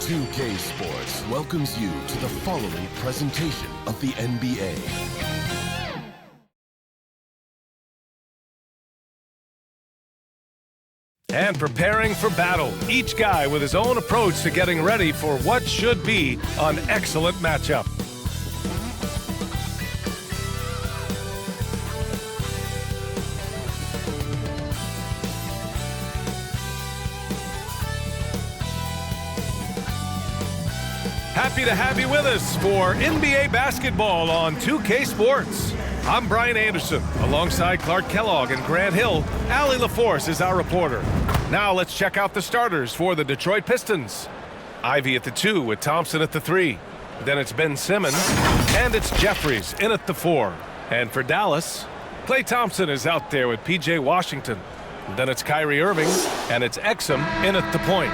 2K Sports welcomes you to the following presentation of the NBA. And preparing for battle, each guy with his own approach to getting ready for what should be an excellent matchup. Happy to have you with us for NBA basketball on 2K Sports. I'm Brian Anderson. Alongside Clark Kellogg and Grant Hill, Allie LaForce is our reporter. Now let's check out the starters for the Detroit Pistons. Ivy at the 2 with Thompson at the 3. Then it's Ben Simmons, and it's Jeffries in at the 4. And for Dallas, Klay Thompson is out there with P.J. Washington. Then it's Kyrie Irving, and it's Exum in at the point.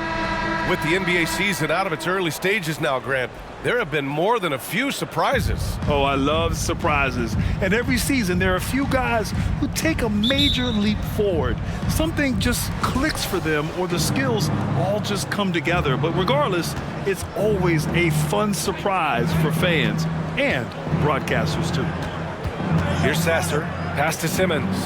With the NBA season out of its early stages now, Grant, there have been more than a few surprises. Oh, I love surprises. And every season, there are a few guys who take a major leap forward. Something just clicks for them, or the skills all just come together. But regardless, it's always a fun surprise for fans and broadcasters, too. Here's Sasser. Pass to Simmons.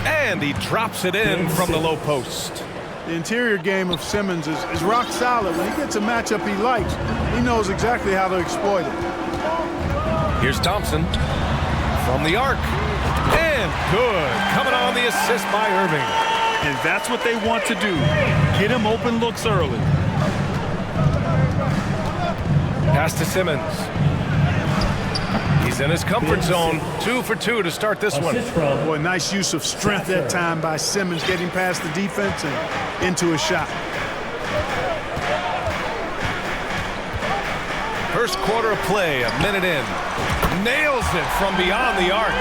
And he drops it in from the low post. The interior game of Simmons is rock solid. When he gets a matchup he likes, he knows exactly how to exploit it. Here's Thompson from the arc. And good. Coming on the assist by Irving. And that's what they want to do. Get him open looks early. Pass to Simmons. He's in his comfort zone. 2 for 2 to start this one. Boy, nice use of strength that time by Simmons, getting past the defense and into a shot. First quarter of play, a minute in. Nails it from beyond the arc.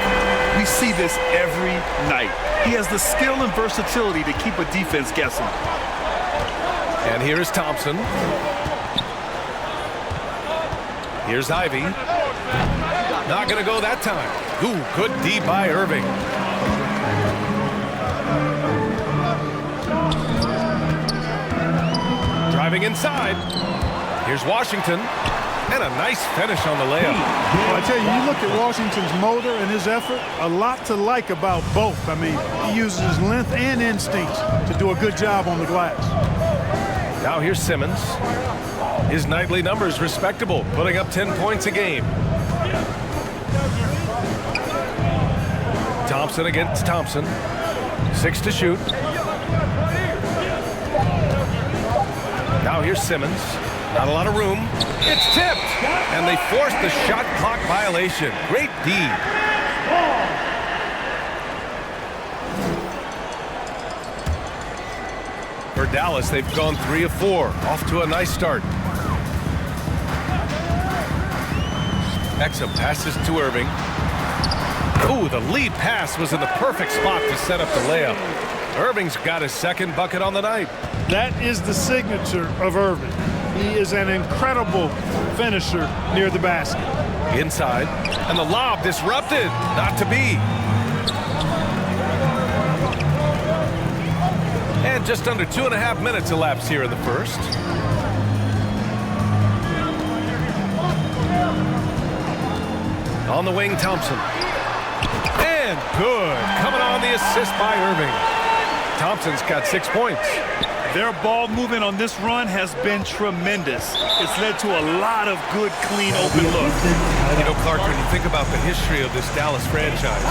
We see this every night. He has the skill and versatility to keep a defense guessing. And here is Thompson. Here's Ivy. Not going to go that time. Ooh, good D by Irving. Driving inside. Here's Washington. And a nice finish on the layup. Well, I tell you, you look at Washington's motor and his effort, a lot to like about both. I mean, he uses his length and instincts to do a good job on the glass. Now here's Simmons. His nightly numbers respectable, putting up 10 points a game. Thompson against Thompson. 6 to shoot. Now here's Simmons. Not a lot of room. It's tipped. And they forced the shot clock violation. Great D. For Dallas, they've gone 3 of 4. Off to a nice start. Exum passes to Irving. Ooh, the lead pass was in the perfect spot to set up the layup. Irving's got his second bucket on the night. That is the signature of Irving. He is an incredible finisher near the basket. Inside, and the lob disrupted. Not to be. And just under 2.5 minutes elapsed here in the first. On the wing, Thompson. And good. Coming on the assist by Irving. Thompson's got 6 points. Their ball movement on this run has been tremendous. It's led to a lot of good, clean, open looks. You know, Clark, when you think about the history of this Dallas franchise,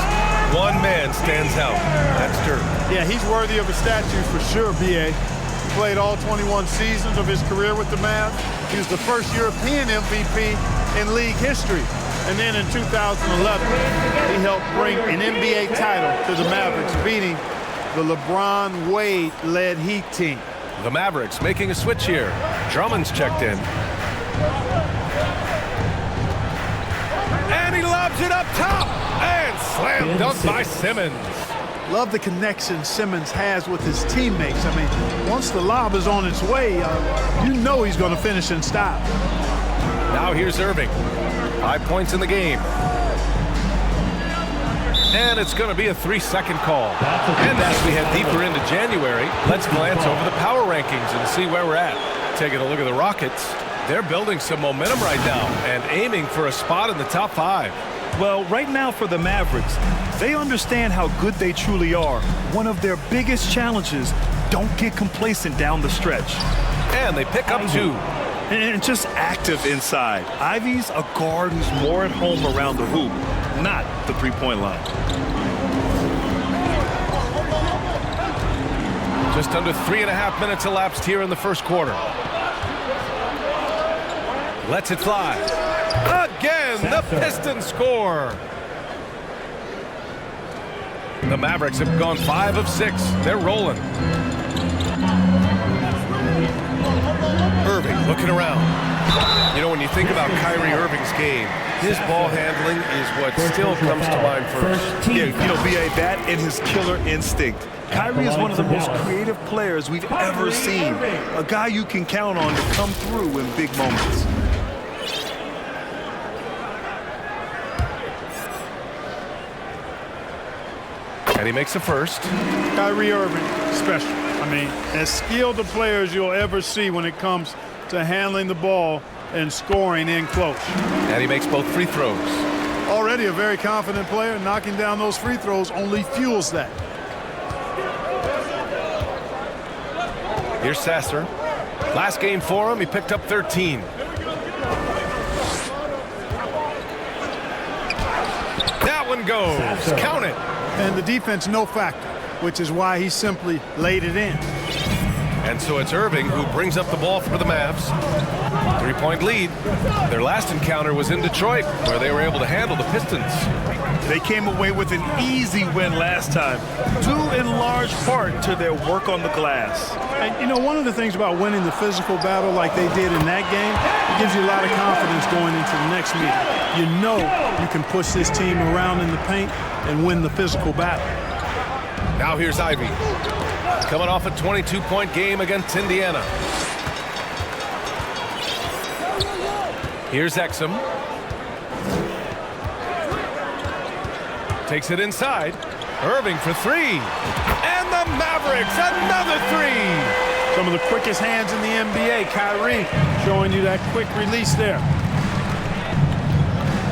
one man stands out. That's Dirk. Yeah, he's worthy of a statue for sure, B.A. He played all 21 seasons of his career with the Mavs. He was the first European MVP in league history. And then in 2011, he helped bring an NBA title to the Mavericks, beating the LeBron Wade-led Heat team. The Mavericks making a switch here. Drummond's checked in. And he lobs it up top. And slam dunk by Simmons. Love the connection Simmons has with his teammates. I mean, once the lob is on its way, you know he's going to finish in style. Now here's Irving. 5 points in the game. And it's going to be a 3-second call. And as we head deeper into January, let's glance over the power rankings and see where we're at. Taking a look at the Rockets. They're building some momentum right now and aiming for a spot in the top 5. Well, right now for the Mavericks, they understand how good they truly are. One of their biggest challenges, don't get complacent down the stretch. And they pick up 2. And just active inside. Ivy's a guard who's more at home around the hoop, not the three-point line. Just under 3.5 minutes elapsed here in the first quarter. Lets it fly. Again, the Pistons score. The Mavericks have gone 5 of 6. They're rolling. Irving looking around. You know, when you think about Kyrie Irving's game, his ball handling is what still comes to mind first. Yeah, you know, B.A., that and his killer instinct. Kyrie is one of the most creative players we've ever seen. A guy you can count on to come through in big moments. And he makes the first. Kyrie Irving, special. I mean, as skilled a player as you'll ever see when it comes to handling the ball and scoring in close. And he makes both free throws. Already a very confident player. Knocking down those free throws only fuels that. Here's Sasser. Last game for him, he picked up 13. That one goes. Count it. And the defense no factor, which is why he simply laid it in. And so it's Irving who brings up the ball for the Mavs. 3-point lead. Their last encounter was in Detroit, where they were able to handle the Pistons. They came away with an easy win last time, due in large part to their work on the glass. And, you know, one of the things about winning the physical battle like they did in that game, it gives you a lot of confidence going into the next meeting. You know you can push this team around in the paint and win the physical battle. Now here's Ivy. Coming off a 22-point game against Indiana. Here's Exum. Takes it inside. Irving for 3. And the Mavericks, another 3. Some of the quickest hands in the NBA. Kyrie showing you that quick release there.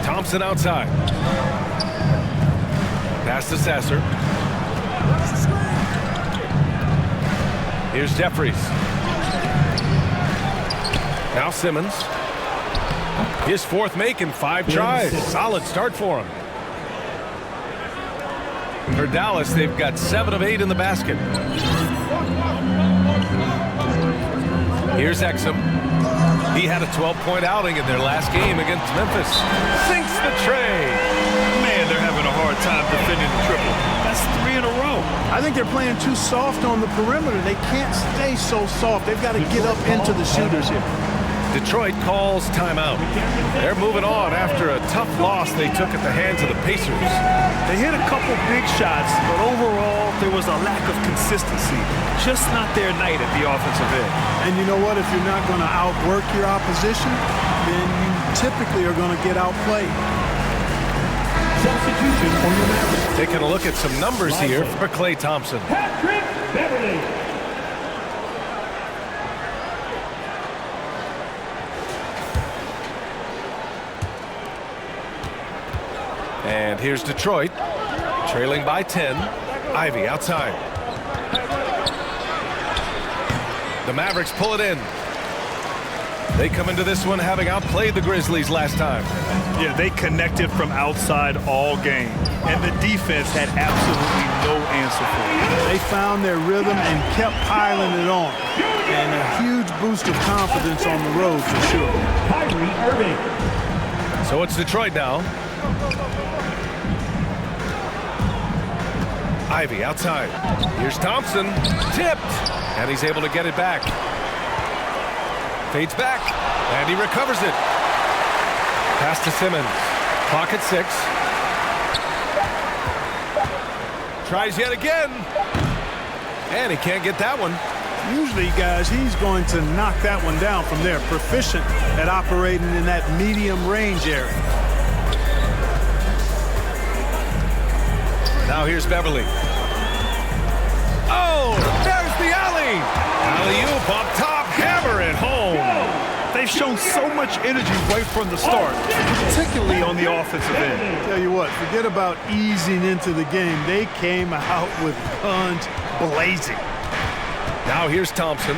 Thompson outside. Pass to Sasser. Here's Jeffries. Now Simmons. His 4th make in 5 tries. Solid start for him. For Dallas, they've got 7 of 8 in the basket. Here's Exum. He had a 12-point outing in their last game against Memphis. Sinks the tray. Man, they're having a hard time defending the triple. That's 3 in a row. I think they're playing too soft on the perimeter. They can't stay so soft. They've got to get up into the shooters here. Detroit calls timeout. They're moving on after a tough loss they took at the hands of the Pacers. They hit a couple big shots, but overall, there was a lack of consistency. Just not their night at the offensive end. And you know what? If you're not going to outwork your opposition, then you typically are going to get outplayed. Substitution for your Mavericks. Taking a look at some numbers here for Klay Thompson. Patrick Beverley. And here's Detroit, trailing by 10. Ivy outside. The Mavericks pull it in. They come into this one having outplayed the Grizzlies last time. Yeah, they connected from outside all game, and the defense had absolutely no answer for it. They found their rhythm and kept piling it on. And a huge boost of confidence on the road for sure. Kyrie Irving. So it's Detroit now. Ivy outside. Here's Thompson. Tipped. And he's able to get it back. Fades back. And he recovers it. Pass to Simmons. Clock at 6. Tries yet again. And he can't get that one. Usually, guys, he's going to knock that one down from there. Proficient at operating in that medium range area. Now here's Beverly. Oh, there's the alley. Alley-oop up top, hammer it home. They've shown so much energy right from the start, particularly on the offensive end. Tell you what, forget about easing into the game. They came out with guns blazing. Now here's Thompson.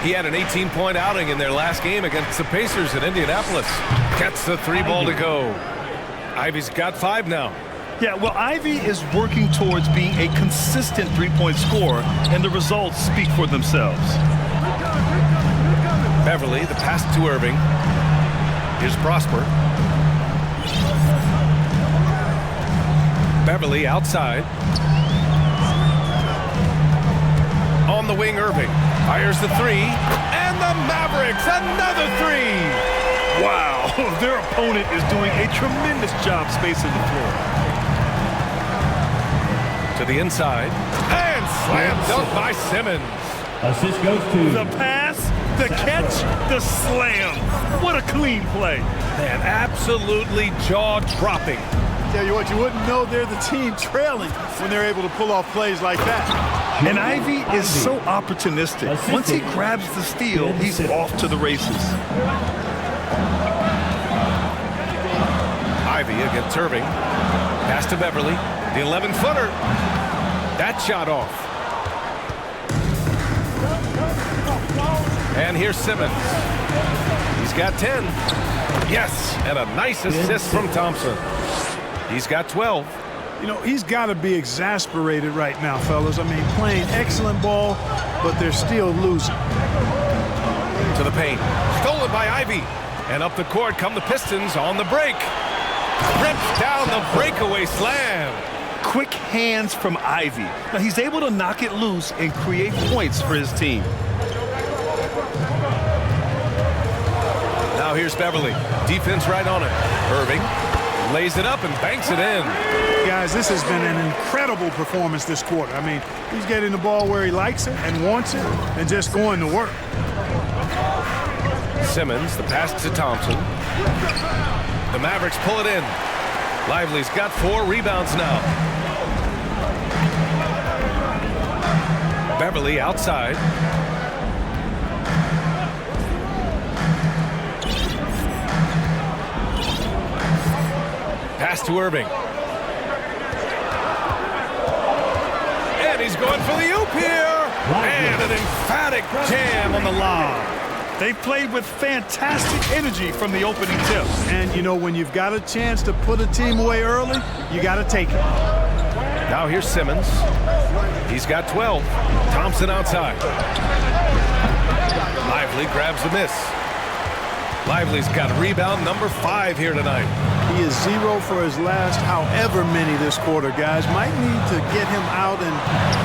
He had an 18-point outing in their last game against the Pacers in Indianapolis. Gets the 3-ball to go. Ivy's got 5 now. Yeah, well, Ivy is working towards being a consistent three-point scorer, and the results speak for themselves. Beverly, the pass to Irving. Here's Prosper. Beverly outside. On the wing, Irving. Fires the 3. And the Mavericks, another 3. Wow, their opponent is doing a tremendous job spacing the floor. To the inside. And slam dunk by Simmons. Assist goes to The pass, the catch, the slam. What a clean play. Man, absolutely jaw-dropping. Tell you what, you wouldn't know they're the team trailing when they're able to pull off plays like that. And Ivy is so opportunistic. Once he grabs the steal, he's off to the races. Ivy against Irving. Pass to Beverly. The 11-footer. That shot off. And here's Simmons. He's got 10. Yes, and a nice assist from Thompson. He's got 12. You know, he's got to be exasperated right now, fellas. I mean, playing excellent ball, but they're still losing. To the paint. Stolen by Ivy. And up the court come the Pistons on the break. Rips down the breakaway slam. Quick hands from Ivy. Now he's able to knock it loose and create points for his team. Now here's Beverly. Defense right on it. Irving lays it up and banks it in. Guys, this has been an incredible performance this quarter. I mean, he's getting the ball where he likes it and wants it and just going to work. Simmons, the pass to Thompson. The Mavericks pull it in. Lively's got 4 rebounds now. Beverly outside. Pass to Irving. And he's going for the oop here. And an emphatic jam on the lob. They played with fantastic energy from the opening tip. And, you know, when you've got a chance to put a team away early, you got to take it. Now here's Simmons. He's got 12. Thompson outside. Lively grabs the miss. Lively's got rebound number 5 here tonight. He is 0 for his last however many this quarter, guys. Might need to get him out and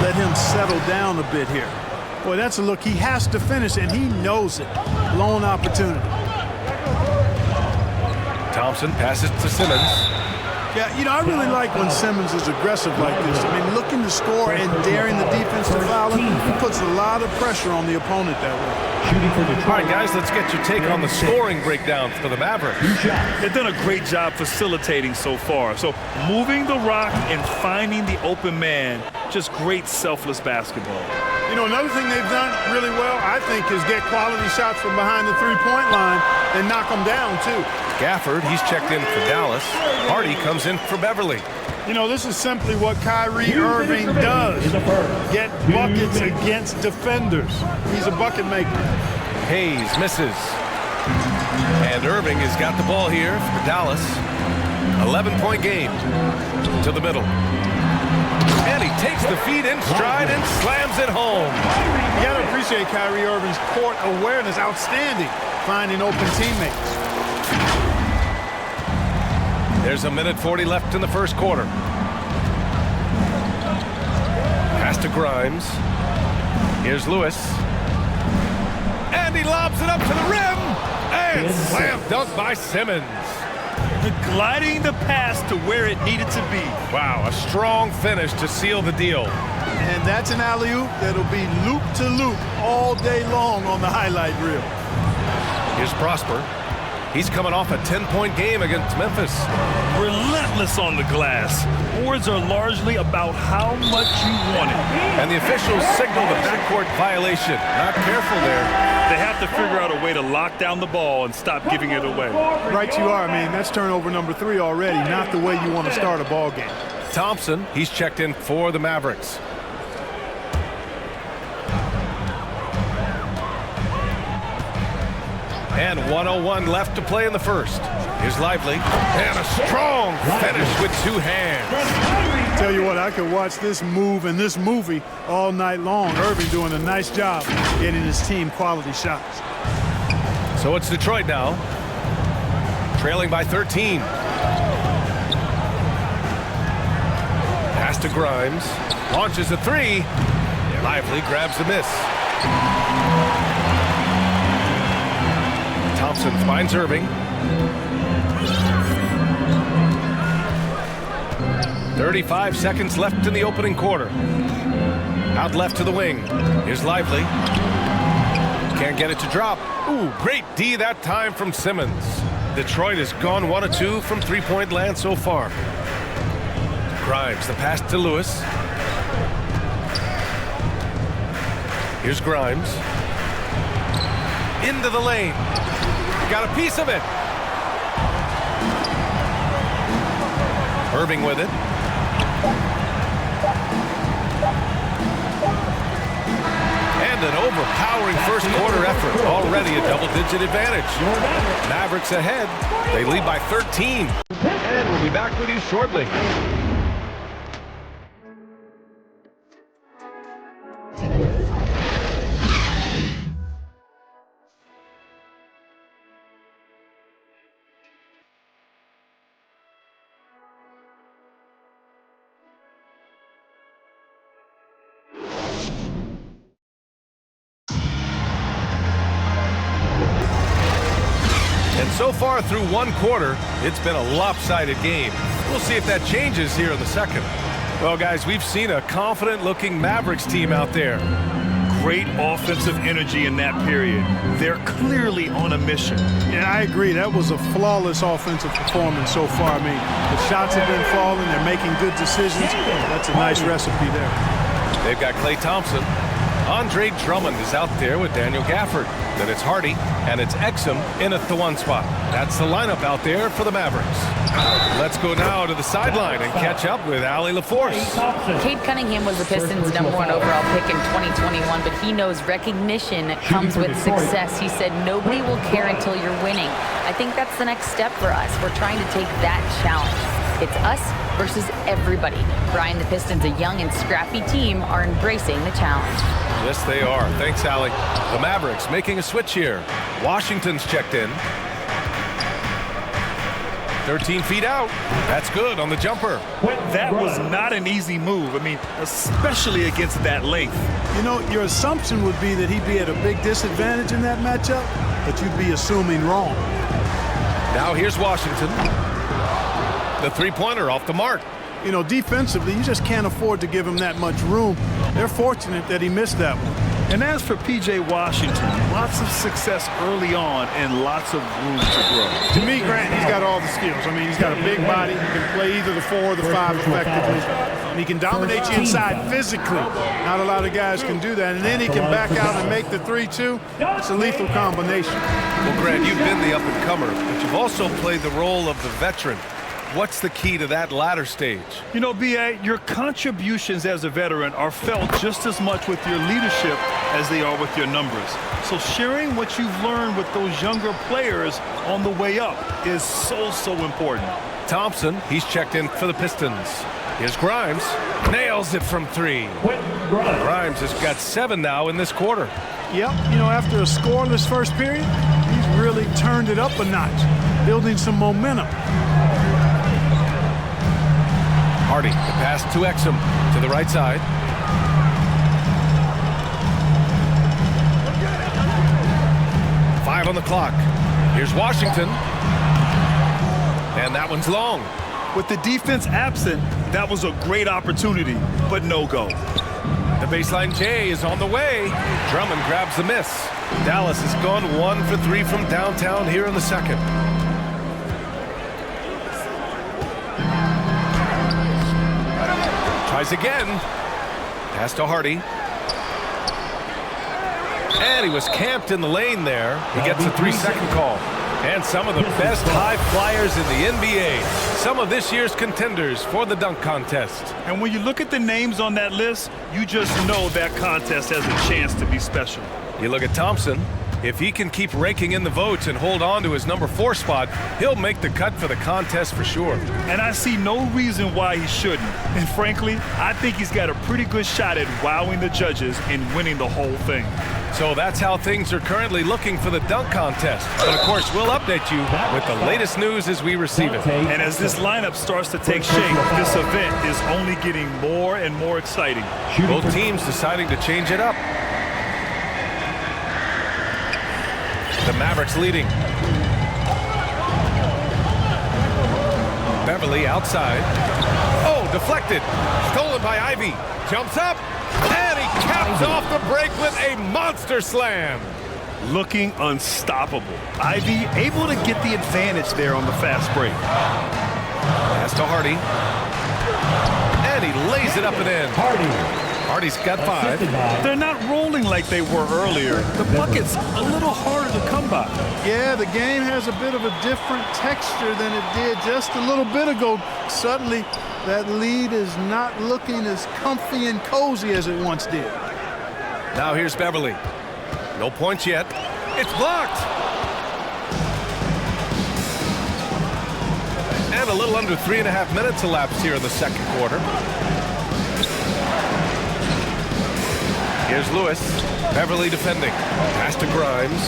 let him settle down a bit here. Boy, that's a look. He has to finish, and he knows it. Blown opportunity. Thompson passes to Simmons. Yeah, you know, I really like when Simmons is aggressive like this. I mean, looking to score and daring the defense to foul him, he puts a lot of pressure on the opponent that way. All right, guys, let's get your take on the scoring breakdown for the Mavericks. They've done a great job facilitating so far. So moving the rock and finding the open man, just great selfless basketball. You know, another thing they've done really well, I think, is get quality shots from behind the three-point line and knock them down, too. Gafford, he's checked in for Dallas. Hardy comes in for Beverly. You know, this is simply what Kyrie Irving does. Get buckets against defenders. He's a bucket maker. Hayes misses. And Irving has got the ball here for Dallas. 11-point game. To the middle. And he takes the feed in stride and slams it home. You got to appreciate Kyrie Irving's court awareness. Outstanding. Finding open teammates. There's 1:40 left in the first quarter. Pass to Grimes. Here's Lewis. And he lobs it up to the rim. And slam dunk by Simmons. Gliding the pass to where it needed to be. Wow, a strong finish to seal the deal. And that's an alley-oop that'll be loop to loop all day long on the highlight reel. Here's Prosper. He's coming off a 10-point game against Memphis. Relentless on the glass. Boards are largely about how much you want it. And the officials signal the backcourt violation. Not careful there. They have to figure out a way to lock down the ball and stop giving it away. Right you are. I mean, that's turnover number 3 already. Not the way you want to start a ball game. Thompson, he's checked in for the Mavericks. And 1:01 left to play in the first. Here's Lively. And a strong finish with 2 hands. Tell you what, I could watch this move and this movie all night long. Irving doing a nice job getting his team quality shots. So it's Detroit now, trailing by 13. Pass to Grimes. Launches a 3. Lively grabs the miss. Thompson finds Irving. 35 seconds left in the opening quarter. Out left to the wing. Here's Lively. Can't get it to drop. Ooh, great D that time from Simmons. Detroit has gone 1 of 2 from three-point land so far. Grimes, the pass to Lewis. Here's Grimes. Into the lane. Got a piece of it. Irving with it. And an overpowering first quarter effort. Already a double-digit advantage. Mavericks ahead. They lead by 13. And we'll be back with you shortly. So far through 1 quarter, it's been a lopsided game. We'll see if that changes here in the second. Well, guys, we've seen a confident-looking Mavericks team out there. Great offensive energy in that period. They're clearly on a mission. Yeah, I agree. That was a flawless offensive performance so far. I mean, the shots have been falling. They're making good decisions. That's a nice recipe there. They've got Klay Thompson. Andre Drummond is out there with Daniel Gafford. Then it's Hardy, and it's Exum in at the 1 spot. That's the lineup out there for the Mavericks. Let's go now to the sideline and catch up with Allie LaForce. DET Cunningham was the Pistons' #1 overall pick in 2021, but he knows recognition comes with success. He said, nobody will care until you're winning. I think that's the next step for us. We're trying to take that challenge. It's us versus everybody. Brian, the Pistons, a young and scrappy team, are embracing the challenge. Yes, they are. Thanks, Allie. The Mavericks making a switch here. Washington's checked in. 13 feet out. That's good on the jumper. That was not an easy move. I mean, especially against that length. You know, your assumption would be that he'd be at a big disadvantage in that matchup, but you'd be assuming wrong. Now here's Washington. The three-pointer off the mark. You know, defensively, you just can't afford to give him that much room. They're fortunate that he missed that one. And as for P.J. Washington, lots of success early on and lots of room to grow. To me, Grant, he's got all the skills. I mean, he's got a big body. He can play either the 4 or the 5 effectively. And he can dominate you inside physically. Not a lot of guys can do that. And then he can back out and make the 3-2. It's a lethal combination. Well, Grant, you've been the up-and-comer, but you've also played the role of the veteran. What's the key to that latter stage? You know, B.A., your contributions as a veteran are felt just as much with your leadership as they are with your numbers. So sharing what you've learned with those younger players on the way up is so important. Thompson, he's checked in for the Pistons. Here's Grimes. Nails it from 3. Grimes has got 7 now in this quarter. Yep, you know, after a scoreless first period, he's really turned it up a notch, building some momentum. Hardy, the pass to Exum to the right side. Five on the clock. Here's Washington. And that one's long. With the defense absent, that was a great opportunity, but no go. The baseline J is on the way. Drummond grabs the miss. Dallas has gone 1 for 3 from downtown here in the second. Tries again. Pass to Hardy. And he was camped in the lane there. He gets a 3-second call. And some of the best high flyers in the NBA. Some of this year's contenders for the dunk contest. And when you look at the names on that list, you just know that contest has a chance to be special. You look at Thompson. If he can keep raking in the votes and hold on to his number 4 spot, he'll make the cut for the contest for sure. And I see no reason why he shouldn't. And frankly, I think he's got a pretty good shot at wowing the judges and winning the whole thing. So that's how things are currently looking for the dunk contest. But of course, we'll update you with the latest news as we receive it. And as this lineup starts to take shape, this event is only getting more and more exciting. Both teams deciding to change it up. The Mavericks leading. Beverly outside. Oh, deflected. Stolen by Ivy. Jumps up. And he caps off the break with a monster slam. Looking unstoppable. Ivy able to get the advantage there on the fast break. Pass to Hardy. And he lays it up and in. Hardy's got 5. They're not rolling like they were earlier. The bucket's a little harder to come by. Yeah, the game has a bit of a different texture than it did just a little bit ago. Suddenly, that lead is not looking as comfy and cozy as it once did. Now here's Beverly. No points yet. It's blocked. And a little under 3.5 minutes elapsed here in the second quarter. Here's Lewis. Beverly defending. Pass to Grimes.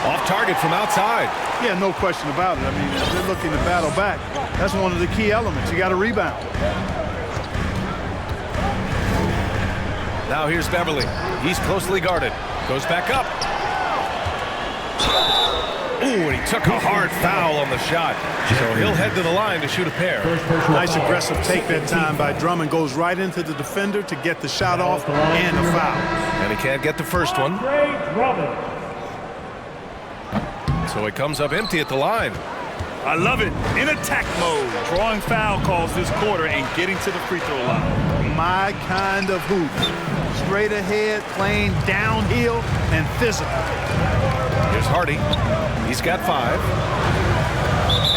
Off target from outside. Yeah, no question about it. I mean, if they're looking to battle back, that's one of the key elements. You got to rebound. Now here's Beverly. He's closely guarded. Goes back up. Ooh, and he took a hard foul on the shot. So he'll head to the line to shoot a pair. Nice aggressive take that time by Drummond. Goes right into the defender to get the shot off and a foul. And he can't get the first one. So he comes up empty at the line. I love it. In attack mode. Drawing foul calls this quarter and getting to the free throw line. My kind of hoop. Straight ahead, playing downhill and physical. Here's Hardy. He's got 5.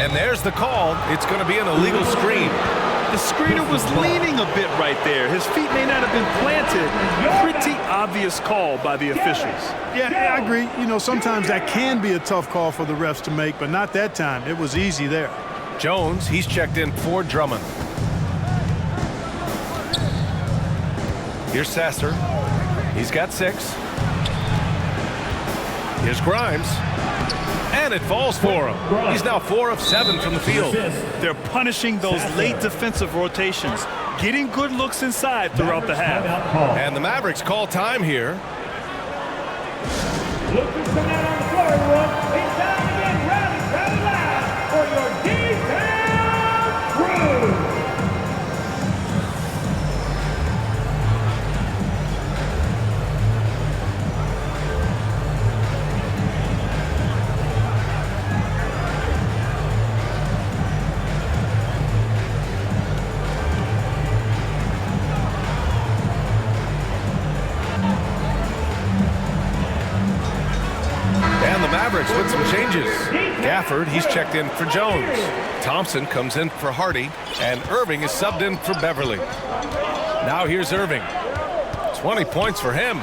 And there's the call. It's going to be an illegal screen. The screener was leaning a bit right there. His feet may not have been planted. Pretty obvious call by the officials. Yeah, I agree. You know, sometimes that can be a tough call for the refs to make, but not that time. It was easy there. Jones, he's checked in for Drummond. Here's Sasser. He's got 6. Here's Grimes. And it falls for him. He's now 4 of 7 from the field. They're punishing those late defensive rotations, getting good looks inside throughout the half. And the Mavericks call time here. Look who's coming out on the floor, everyone. It's time to get rally loud for your DET crew. Mavericks with some changes. Gafford, he's checked in for Jones. Thompson comes in for Hardy, and Irving is subbed in for Beverly. Now here's Irving. 20 points for him.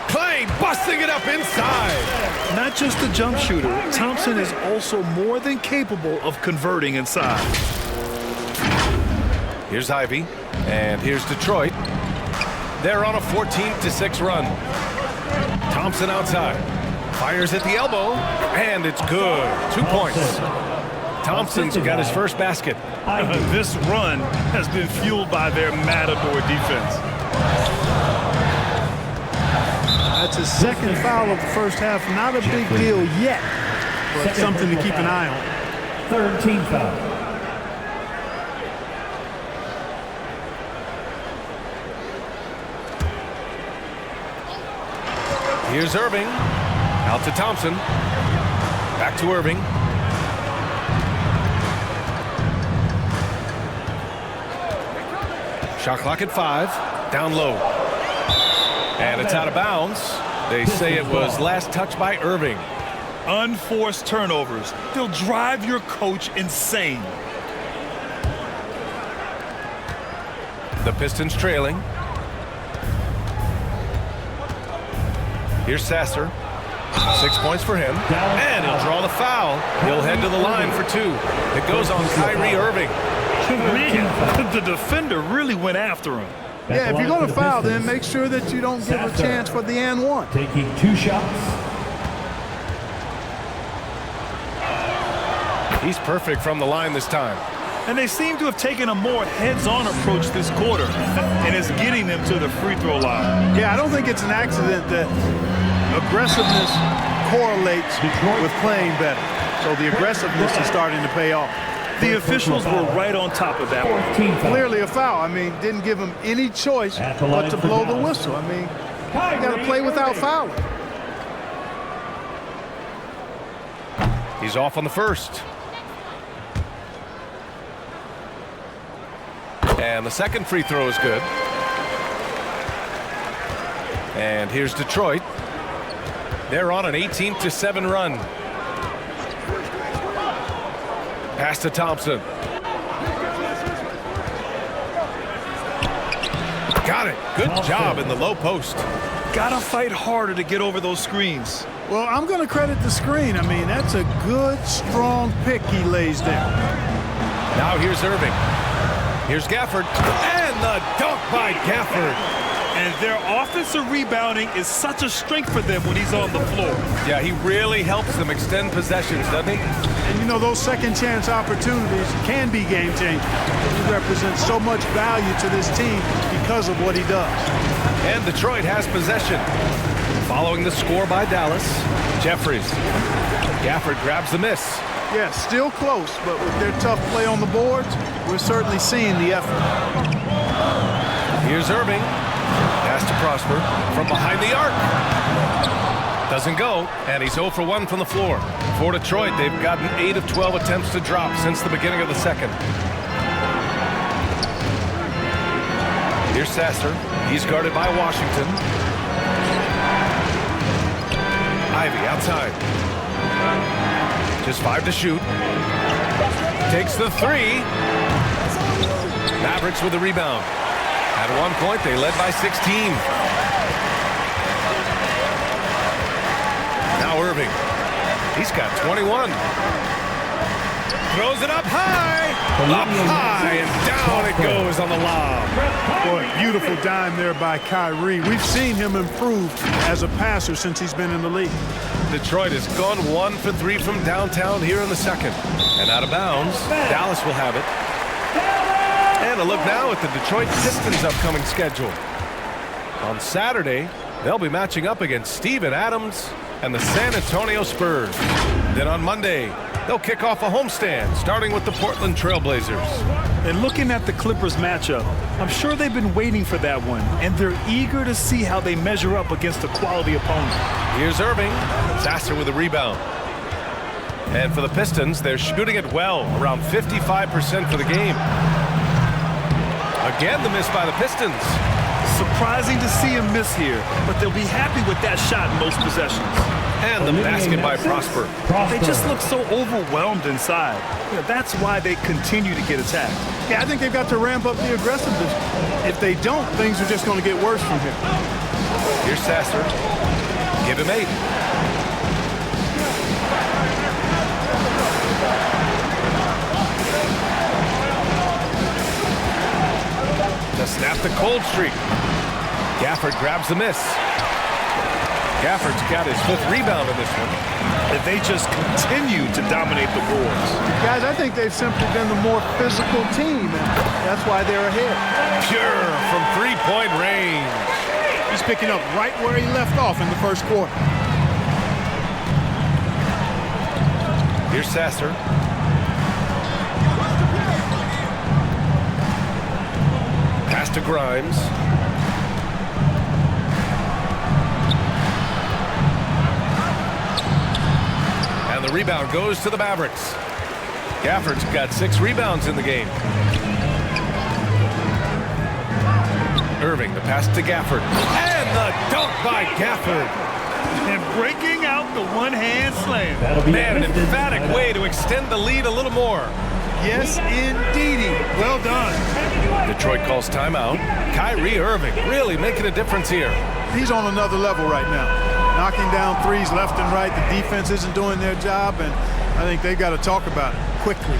Clay busting it up inside. Not just a jump shooter, Thompson is also more than capable of converting inside. Here's Ivy, and here's Detroit. They're on a 14-6 run. Thompson outside. Fires at the elbow, and it's good. 2 points. Thompson's got his first basket. This run has been fueled by their matador defense. That's his second foul of the first half. Not a big deal yet, but something to keep an eye on. Third team foul. Here's Irving. Out to Thompson. Back to Irving. Shot clock at 5. Down low. And it's out of bounds. They say it was last touched by Irving. Unforced turnovers. They'll drive your coach insane. The Pistons trailing. Here's Sasser. 6 points for him. And he'll draw the foul. He'll head to the line for 2. It goes on Kyrie Irving. The defender really went after him. Yeah, if you're going to foul, then make sure that you don't give a chance for the and one. Taking 2 shots. He's perfect from the line this time. And they seem to have taken a more heads-on approach this quarter, and it's getting them to the free throw line. Yeah, I don't think it's an accident that aggressiveness correlates with playing better. So the aggressiveness is starting to pay off. The officials were right on top of that one. Clearly a foul. I mean, didn't give him any choice but to blow the whistle. I mean, you got to play without fouling. He's off on the first. And the second free throw is good. And here's Detroit. They're on an 18-7 run. Pass to Thompson. Got it. Good job in the low post. Gotta fight harder to get over those screens. Well, I'm going to credit the screen. I mean, that's a good, strong pick he lays down. Now here's Irving. Here's Gafford. And the dunk by Gafford. And their offensive rebounding is such a strength for them when he's on the floor. Yeah, he really helps them extend possessions, doesn't he? And you know, those second chance opportunities can be game changers. He represents so much value to this team because of what he does. And Detroit has possession. Following the score by Dallas, Jeffries. Gafford grabs the miss. Yeah, still close, but with their tough play on the boards, we're certainly seeing the effort. Here's Irving. Pass to Prosper from behind the arc. Doesn't go, and he's 0 for 1 from the floor. For Detroit, they've gotten 8 of 12 attempts to drop since the beginning of the second. Here's Sasser. He's guarded by Washington. Ivy outside. Just 5 to shoot. Takes the 3. Mavericks with the rebound. At one point, they led by 16. Now Irving. He's got 21. Throws it up high. Up high, and down it goes on the lob. Boy, beautiful dime there by Kyrie. We've seen him improve as a passer since he's been in the league. Detroit has gone 1 for 3 from downtown here in the second. And out of bounds, Dallas will have it. And a look now at the Detroit Pistons' upcoming schedule. On Saturday, they'll be matching up against Steven Adams and the San Antonio Spurs. Then on Monday, they'll kick off a homestand, starting with the Portland Trailblazers. And looking at the Clippers matchup, I'm sure they've been waiting for that one, and they're eager to see how they measure up against a quality opponent. Here's Irving. Sasser with a rebound. And for the Pistons, they're shooting it well, around 55% for the game. Again, the miss by the Pistons. Surprising to see him miss here, but they'll be happy with that shot in most possessions. And the basket by Prosper. They just look so overwhelmed inside. You know, that's why they continue to get attacked. Yeah, I think they've got to ramp up the aggressiveness. If they don't, things are just going to get worse from here. Here's Sasser. Give him 8. To snap the cold streak. Gafford grabs the miss. Gafford's got his 5th rebound in this one. And they just continue to dominate the boards. Guys, I think they've simply been the more physical team, and that's why they're ahead. Pure from 3-point range. He's picking up right where he left off in the first quarter. Here's Sasser. Pass to Grimes. And the rebound goes to the Mavericks. Gafford's got 6 rebounds in the game. Irving, the pass to Gafford. And the dunk by Gafford. And breaking out the one-hand slam. Man, an emphatic way to extend the lead a little more. Yes, indeedy. Well done. Detroit calls timeout. Kyrie Irving really making a difference here. He's on another level right now. Knocking down threes left and right. The defense isn't doing their job, and I think they've got to talk about it quickly.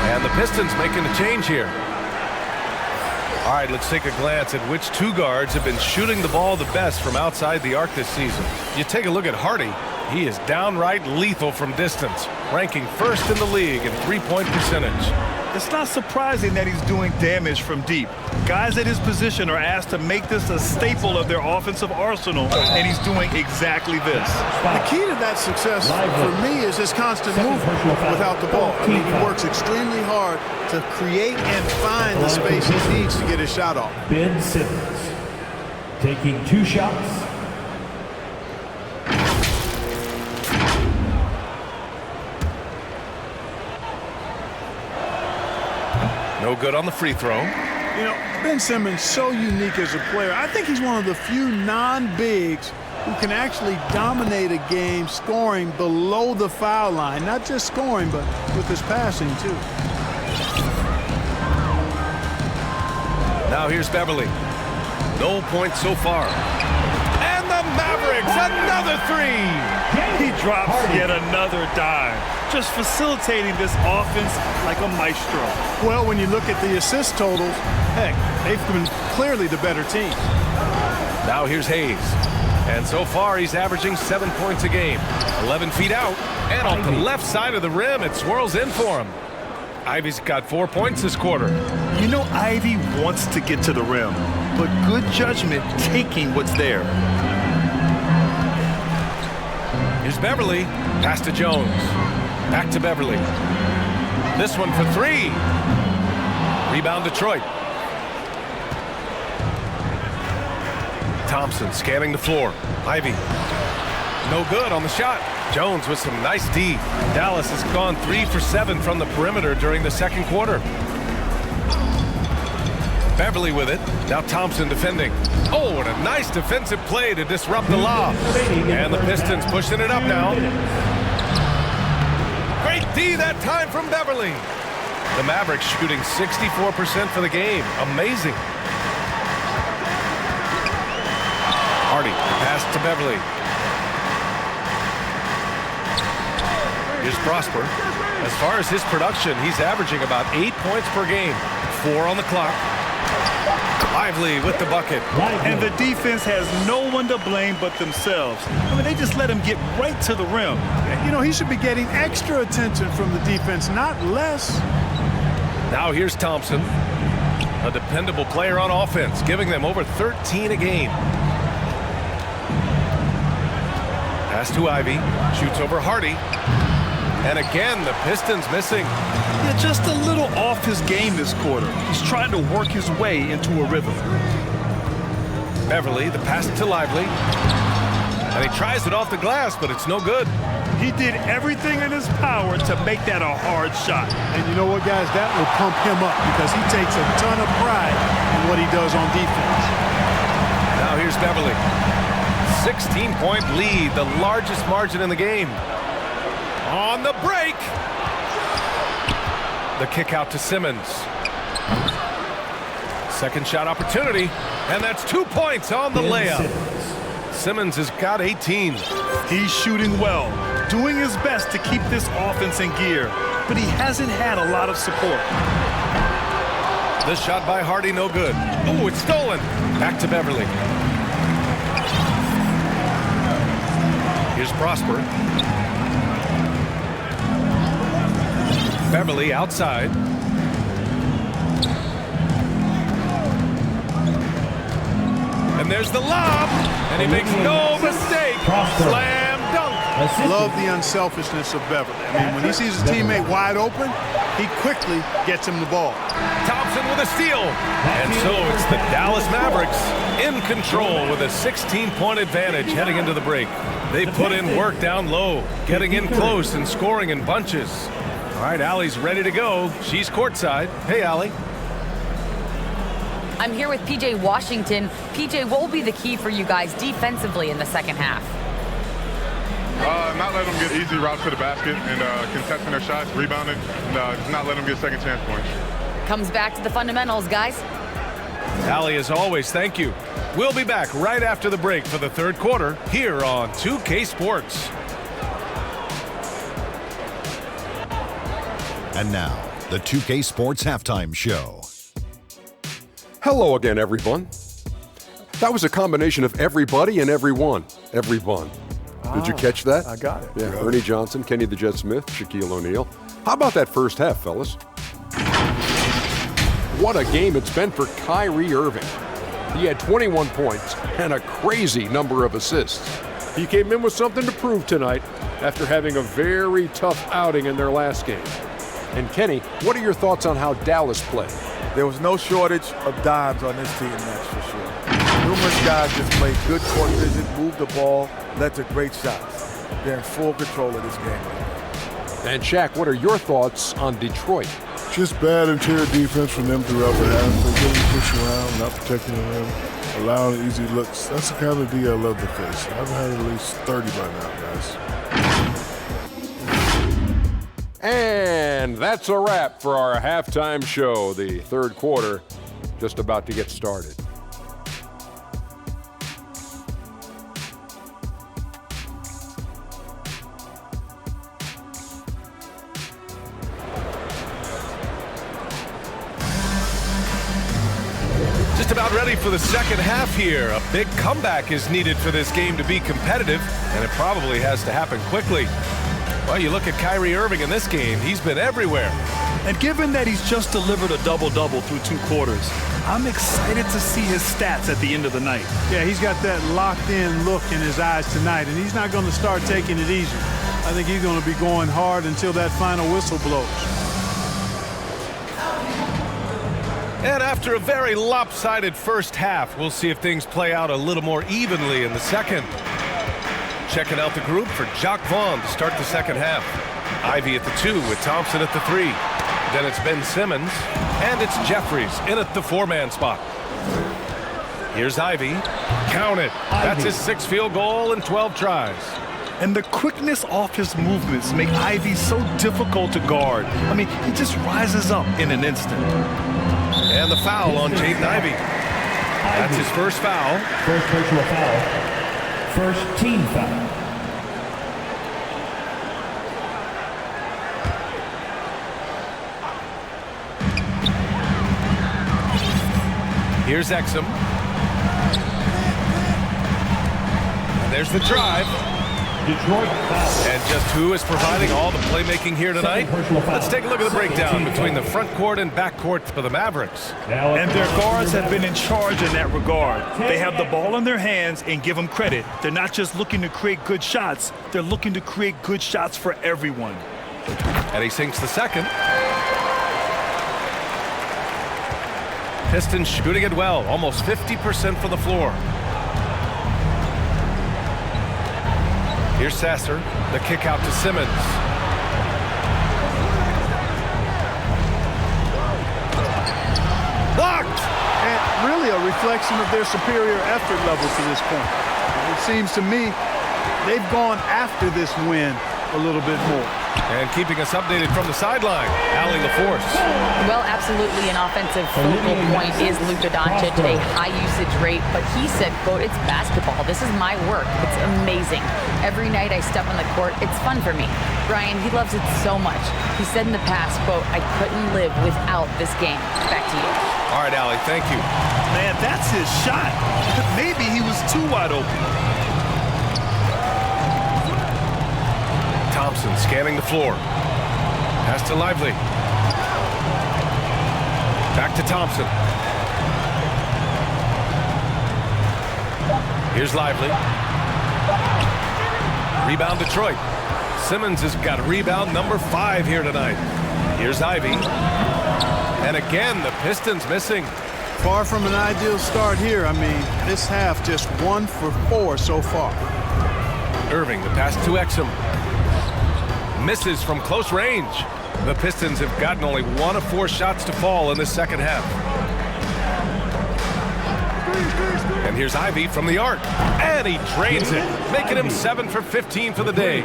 And the Pistons making a change here. All right, let's take a glance at which 2 guards have been shooting the ball the best from outside the arc this season. You take a look at Hardy. He is downright lethal from distance, ranking 1st in the league in three-point percentage. It's not surprising that he's doing damage from deep. Guys at his position are asked to make this a staple of their offensive arsenal, and he's doing exactly this. The key to that success for me is his constant movement without the ball. I mean, he works extremely hard to create and find the space he needs to get his shot off. Ben Simmons taking 2 shots. No good on the free throw. You know, Ben Simmons, so unique as a player. I think he's one of the few non-bigs who can actually dominate a game scoring below the foul line. Not just scoring, but with his passing, too. Now here's Beverly. No points so far. And the Mavericks, another 3. He drops yet another dime, just facilitating this offense like a maestro. Well, when you look at the assist totals, heck, they've been clearly the better team. Now here's Hayes. And so far, he's averaging 7 points a game. 11 feet out. And off the left side of the rim, it swirls in for him. Ivy's got 4 points this quarter. You know, Ivy wants to get to the rim, but good judgment taking what's there. Here's Beverly. Pass to Jones. Back to Beverly. This one for 3. Rebound Detroit. Thompson scanning the floor. Ivy. No good on the shot. Jones with some nice D. Dallas has gone 3 for 7 from the perimeter during the second quarter. Beverly with it. Now Thompson defending. Oh, and a nice defensive play to disrupt the lob. And the Pistons pushing it up now. Great D that time from Beverly. The Mavericks shooting 64% for the game. Amazing. Hardy, pass to Beverly. Here's Prosper. As far as his production, he's averaging about 8 points per game. 4 on the clock. Lively with the bucket. And the defense has no one to blame but themselves. I mean, they just let him get right to the rim. You know, he should be getting extra attention from the defense, not less. Now here's Thompson. A dependable player on offense, giving them over 13 a game. Pass to Ivy. Shoots over Hardy. And again, the Pistons missing. Yeah, just a little off his game this quarter. He's trying to work his way into a rhythm. Beverly, the pass to Lively. And he tries it off the glass, but it's no good. He did everything in his power to make that a hard shot. And you know what, guys? That will pump him up because he takes a ton of pride in what he does on defense. Now here's Beverly. 16-point lead, the largest margin in the game. On the break. The kick out to Simmons. Second shot opportunity, and that's 2 points on the layup. Simmons has got 18. He's shooting well, doing his best to keep this offense in gear, but he hasn't had a lot of support. This shot by Hardy, no good. Oh, it's stolen. Back to Beverly. Here's Prosper. Beverly outside. And there's the lob, and he makes no mistake. Slam dunk. Love the unselfishness of Beverly. I mean, when he sees his teammate wide open, he quickly gets him the ball. Thompson with a steal. And so it's the Dallas Mavericks in control with a 16-point advantage heading into the break. They put in work down low, getting in close and scoring in bunches. All right, Allie's ready to go. She's courtside. Hey, Allie. I'm here with PJ Washington. PJ, what will be the key for you guys defensively in the second half? Not let them get easy routes to the basket and contesting their shots, rebounding, and just not let them get second chance points. Comes back to the fundamentals, guys. Allie, as always, thank you. We'll be back right after the break for the third quarter here on 2K Sports. And now, the 2K Sports Halftime Show. Hello again, everyone. That was a combination of everybody and everyone. Everyone. Did you catch that? I got it. Yeah, Ernie Johnson, Kenny the Jet Smith, Shaquille O'Neal. How about that first half, fellas? What a game it's been for Kyrie Irving. He had 21 points and a crazy number of assists. He came in with something to prove tonight after having a very tough outing in their last game. And Kenny, what are your thoughts on how Dallas played? There was no shortage of dimes on this team, that's for sure. Numerous guys just played good court vision, moved the ball, led to great shots. They're in full control of this game. And Shaq, what are your thoughts on Detroit? Just bad interior defense from them throughout the half. They really push around, not protecting the rim, allowing easy looks. That's the kind of D I love to face. I've had at least 30 by now, guys. And that's a wrap for our halftime show. The third quarter just about to get started. Just about ready for the second half here. A big comeback is needed for this game to be competitive, and it probably has to happen quickly. Well, you look at Kyrie Irving in this game, he's been everywhere. And given that he's just delivered a double-double through 2 quarters, I'm excited to see his stats at the end of the night. Yeah, he's got that locked-in look in his eyes tonight, and he's not going to start taking it easy. I think he's going to be going hard until that final whistle blows. And after a very lopsided first half, we'll see if things play out a little more evenly in the second. Checking out the group for Jacques Vaughn to start the second half. Ivy at the 2 with Thompson at the 3. Then it's Ben Simmons, and it's Jeffries in at the 4-man spot. Here's Ivy. Count it. That's his 6th field goal in 12 tries. And the quickness off his movements make Ivy so difficult to guard. I mean, he just rises up in an instant. And the foul on Jaden Ivey. That's his first foul. First personal foul. First team foul. Here's Exum. And there's the drive. Detroit foul. And just who is providing all the playmaking here tonight? Let's take a look at the breakdown between the front court and back court for the Mavericks. And their guards have been in charge in that regard. They have the ball in their hands, and give them credit. They're not just looking to create good shots. They're looking to create good shots for everyone. And he sinks the second. Pistons shooting it well, almost 50% from the floor. Here's Sasser, the kick out to Simmons. Blocked! And really a reflection of their superior effort level to this point. It seems to me they've gone after this win a little bit more. And keeping us updated from the sideline, Allie LaForce. Well, absolutely an offensive focal point is Luka Doncic, a high usage rate, but he said, quote, it's basketball. This is my work. It's amazing. Every night I step on the court, it's fun for me. Brian, he loves it so much. He said in the past, quote, I couldn't live without this game. Back to you. All right, Allie, thank you. Man, that's his shot. Maybe he was too wide open. Thompson scanning the floor. Pass to Lively. Back to Thompson. Here's Lively. Rebound Detroit. Simmons has got rebound number 5 here tonight. Here's Ivy. And again, the Pistons missing. Far from an ideal start here. I mean, this half just 1 for 4 so far. Irving, the pass to Exum. Misses from close range. The Pistons have gotten only 1 of 4 shots to fall in the second half. And here's Ivy from the arc. And he drains it, making him 7 for 15 for the day.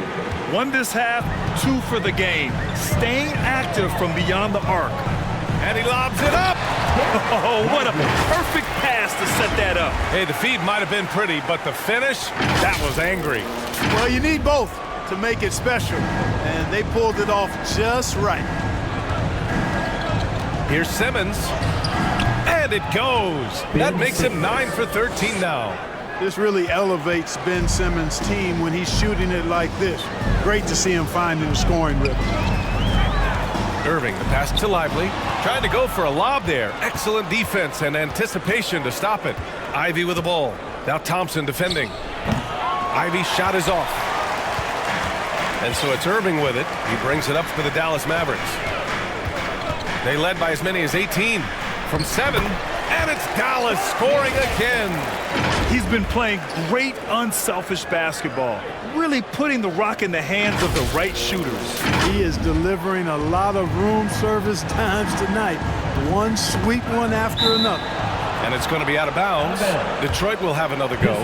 1 this half, 2 for the game. Staying active from beyond the arc. And he lobs it up. Oh, what a perfect pass to set that up. Hey, the feed might have been pretty, but the finish, that was angry. Well, you need both to make it special, and they pulled it off just right. Here's Simmons, and it goes. That makes him 9 for 13 now. This really elevates Ben Simmons' team when he's shooting it like this. Great to see him finding the scoring rhythm. Irving, the pass to Lively, trying to go for a lob there. Excellent defense and anticipation to stop it. Ivy with the ball. Now Thompson defending. Ivy's shot is off. And so it's Irving with it. He brings it up for the Dallas Mavericks. They led by as many as 18 from 7, and it's Dallas scoring again. He's been playing great unselfish basketball, really putting the rock in the hands of the right shooters. He is delivering a lot of room service times tonight. One sweet one after another. And it's going to be out of bounds. Detroit will have another go.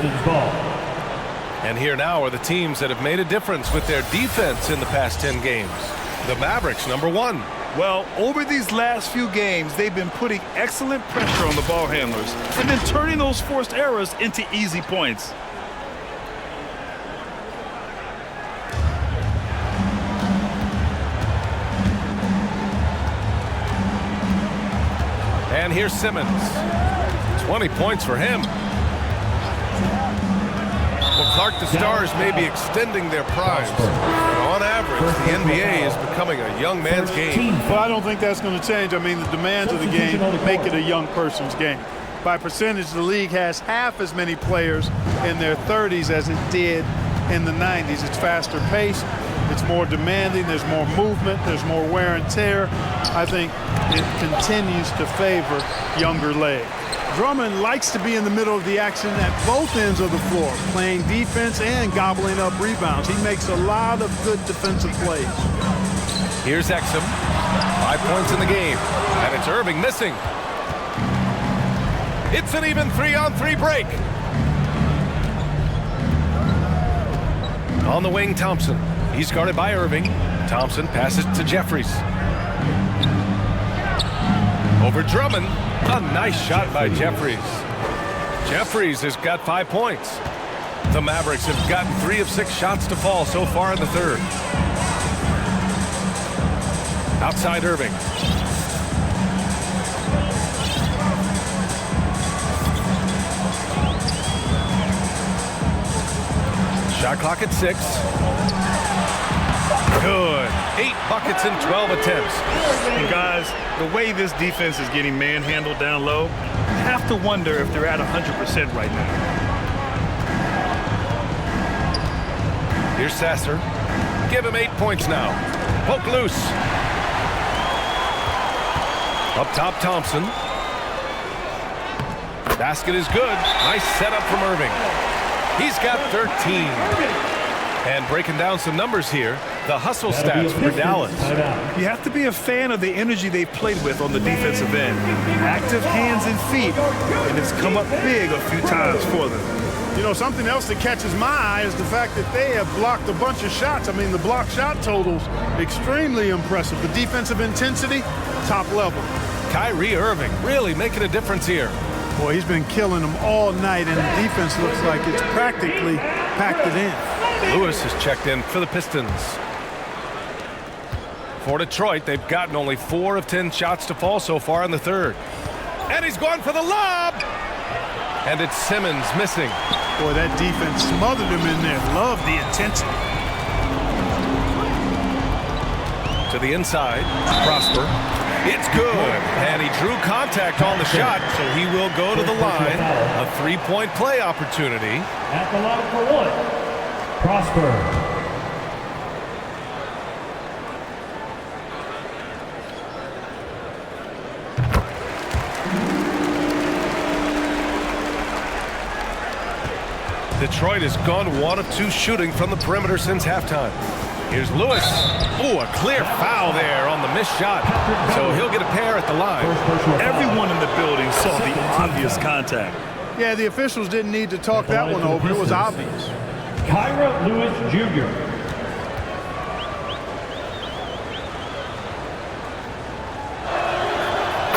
And here now are the teams that have made a difference with their defense in the past 10 games. The Mavericks, number 1. Well, over these last few games, they've been putting excellent pressure on the ball handlers and then turning those forced errors into easy points. And here's Simmons. 20 points for him. Well, Clark, the Stars may be extending their primes, but on average, the NBA is becoming a young man's game. Well, I don't think that's going to change. I mean, the demands of the game make it a young person's game. By percentage, the league has half as many players in their 30s as it did in the 90s. It's faster paced. It's more demanding. There's more movement. There's more wear and tear. I think it continues to favor younger legs. Drummond likes to be in the middle of the action at both ends of the floor, playing defense and gobbling up rebounds. He makes a lot of good defensive plays. Here's Exum. 5 points in the game, and it's Irving missing. It's an even 3-on-3 break. On the wing, Thompson. He's guarded by Irving. Thompson passes to Jeffries. Over Drummond. A nice shot by Jeffries. Jeffries has got 5 points. The Mavericks have gotten 3 of 6 shots to fall so far in the third. Outside Irving. Shot clock at 6. Good. 8 buckets in 12 attempts. And guys, the way this defense is getting manhandled down low, I have to wonder if they're at 100% right now. Here's Sasser. Give him 8 points now. Poke loose. Up top, Thompson. Basket is good. Nice setup from Irving. He's got 13. And breaking down some numbers here, the hustle stats for Dallas. You have to be a fan of the energy they've played with on the defensive end. Active hands and feet, and it's come up big a few times for them. You know, something else that catches my eye is the fact that they have blocked a bunch of shots. I mean, the block shot totals, extremely impressive. The defensive intensity, top level. Kyrie Irving really making a difference here. Boy, he's been killing them all night, and the defense looks like it's practically packed it in. Lewis has checked in for the Pistons. For Detroit, they've gotten only 4 of 10 shots to fall so far in the third. And he's going for the lob! And it's Simmons missing. Boy, that defense smothered him in there. Love the intensity. To the inside, Prosper. It's good. And he drew contact on the shot, so he will go to the line. A 3-point play opportunity. At the line for 1. Prosper. Detroit has gone 1 of 2 shooting from the perimeter since halftime. Here's Lewis. Ooh, a clear foul there on the missed shot. So he'll get a pair at the line. Everyone in the building saw the obvious contact. Yeah, the officials didn't need to talk that one over. It was obvious. Kyra Lewis Jr.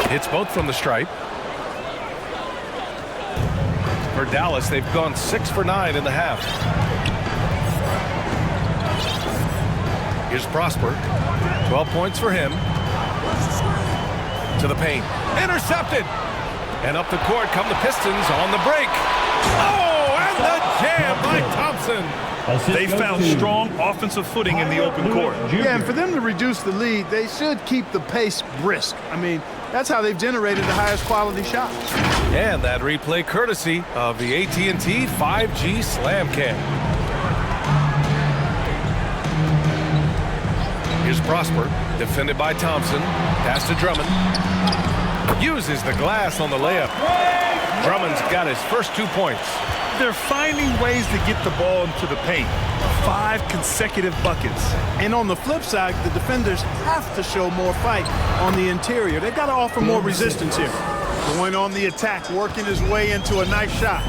Hits both from the stripe. For Dallas, they've gone 6 for 9 in the half. Here's Prosper. 12 points for him. To the paint. Intercepted. And up the court come the Pistons on the break. Oh, and the jam by Thompson. They found strong offensive footing in the open court. Yeah, and for them to reduce the lead, they should keep the pace brisk. I mean, that's how they've generated the highest quality shots. And that replay courtesy of the AT&T 5G Slam Cam. Here's Prosper, defended by Thompson. Pass to Drummond. Uses the glass on the layup. Drummond's got his first 2 points. They're finding ways to get the ball into the paint. 5 consecutive buckets. And on the flip side, the defenders have to show more fight on the interior. They've got to offer more resistance here. Going on the attack, working his way into a nice shot.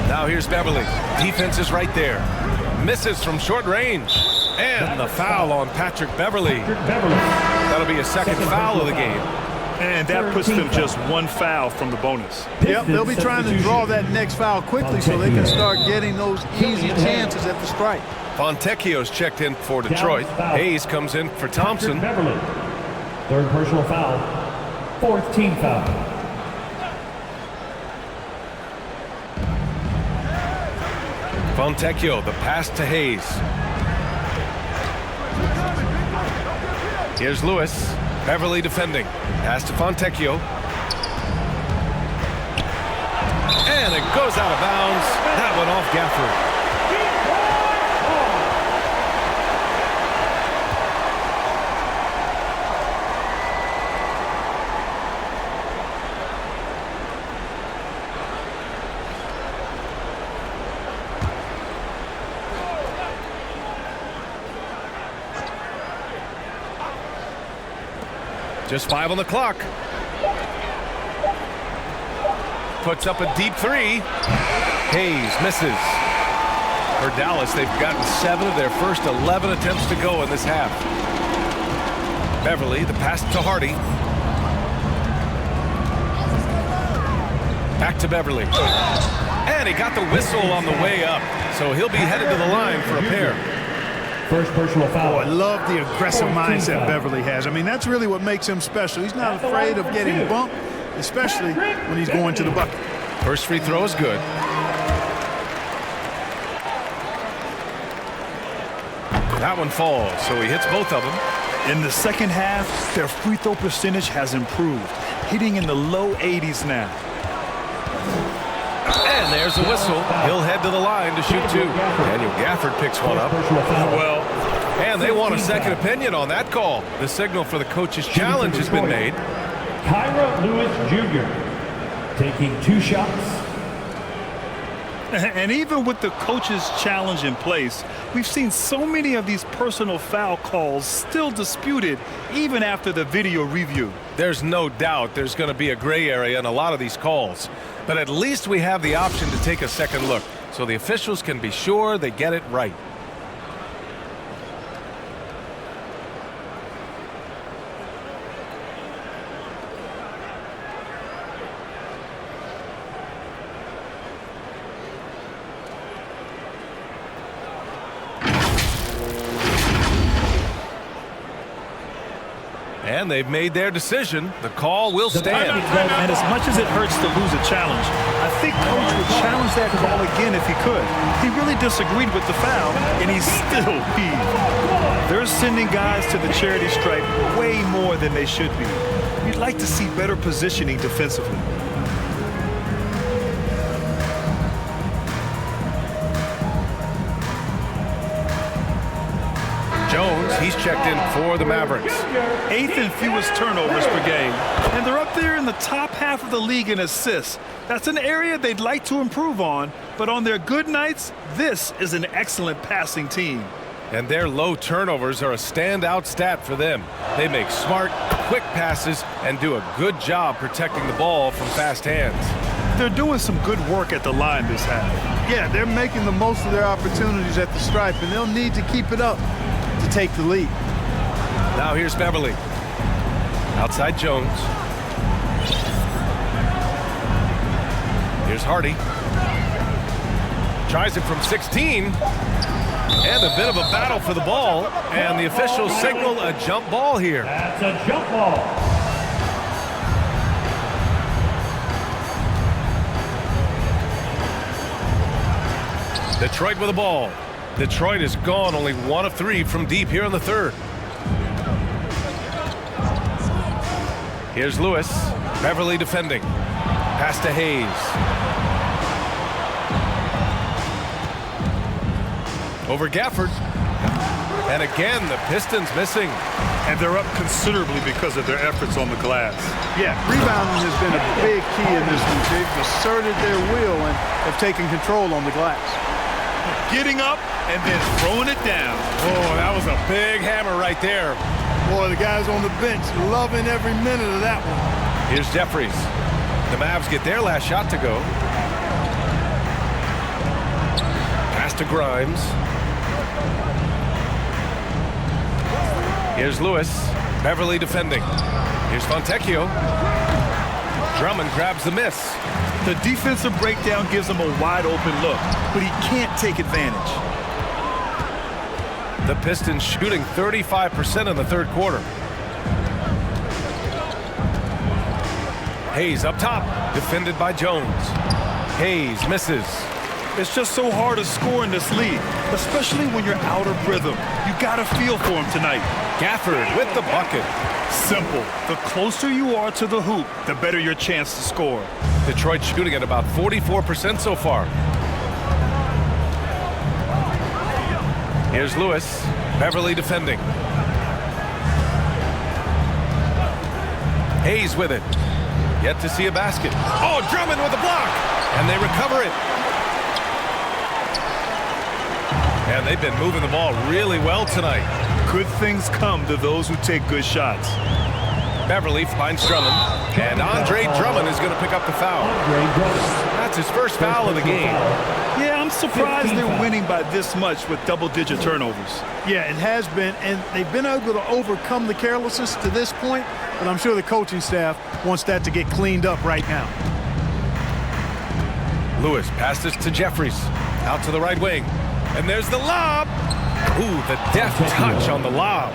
Now here's Beverly. Defense is right there. Misses from short range. And the foul on Patrick Beverly. That'll be a second foul of the game. And that puts them just 1 foul from the bonus. Yep, they'll be trying to draw that next foul quickly so they can start getting those easy chances at the strike. Fontecchio's checked in for Detroit. Hayes comes in for Thompson. Beverly. 3rd personal foul. 4th team foul. Fontecchio, the pass to Hayes. Here's Lewis. Beverly defending. Pass to Fontecchio. And it goes out of bounds. That one off Gafford. Just 5 on the clock. Puts up a deep 3. Hayes misses. For Dallas, they've gotten 7 of their first 11 attempts to go in this half. Beverly, the pass to Hardy. Back to Beverly. And he got the whistle on the way up. So he'll be headed to the line for a pair. 1st personal foul. Oh, I love the aggressive mindset Beverly has. I mean, that's really what makes him special. He's not afraid of getting bumped, especially when he's going to the bucket. First free throw is good. That one falls, so he hits both of them. In the second half, their free throw percentage has improved, hitting in the low 80s now. And there's a whistle. He'll head to the line to shoot 2. Daniel Gafford picks one up. Well, and they want a second opinion on that call. The signal for the coach's challenge has been made. Kyra Lewis Jr. taking 2 shots. And even with the coach's challenge in place, we've seen so many of these personal foul calls still disputed even after the video review. There's no doubt there's going to be a gray area in a lot of these calls. But at least we have the option to take a second look so the officials can be sure they get it right. And they've made their decision. The call will stand. And as much as it hurts to lose a challenge, I think coach would challenge that call again if he could. He really disagreed with the foul, and he's still peeved. They're sending guys to the charity stripe way more than they should be. You'd like to see better positioning defensively. Jones, he's checked in for the Mavericks. 8th and fewest turnovers per game. And they're up there in the top half of the league in assists. That's an area they'd like to improve on, but on their good nights, this is an excellent passing team. And their low turnovers are a standout stat for them. They make smart, quick passes and do a good job protecting the ball from fast hands. They're doing some good work at the line this half. Yeah, they're making the most of their opportunities at the stripe, and they'll need to keep it up to take the lead. Now here's Beverly. Outside Jones. Here's Hardy. Tries it from 16. And a bit of a battle for the ball. And the officials signal a jump ball here. That's a jump ball. Detroit with the ball. Detroit is gone only 1 of 3 from deep here in the third. Here's Lewis. Beverly defending. Pass to Hayes. Over Gafford. And again, the Pistons missing. And they're up considerably because of their efforts on the glass. Yeah, rebounding has been a big key in this one. They've asserted their will and have taken control on the glass. Getting up and then throwing it down. Oh, that was a big hammer right there. Boy, the guys on the bench loving every minute of that one. Here's Jeffries. The Mavs get their last shot to go. Pass to Grimes. Here's Lewis. Beverly defending. Here's Fontecchio. Drummond grabs the miss. The defensive breakdown gives him a wide open look, but he can't take advantage. The Pistons shooting 35% in the third quarter. Hayes up top, defended by Jones. Hayes misses. It's just so hard to score in this league, especially when you're out of rhythm. You got a feel for him tonight. Gafford with the bucket. Simple. The closer you are to the hoop, the better your chance to score. Detroit shooting at about 44% so far. Here's Lewis. Beverly defending. Hayes with it. Yet to see a basket. Oh, Drummond with the block. And they recover it. And they've been moving the ball really well tonight. Good things come to those who take good shots. Beverly finds Drummond. And Andre Drummond is going to pick up the foul. That's his first foul of the game. Yeah, I'm surprised they're winning by this much with double-digit turnovers. Yeah, it has been, and they've been able to overcome the carelessness to this point, but I'm sure the coaching staff wants that to get cleaned up right now. Lewis passes to Jeffries. Out to the right wing. And there's the lob. Ooh, the deft touch on the lob.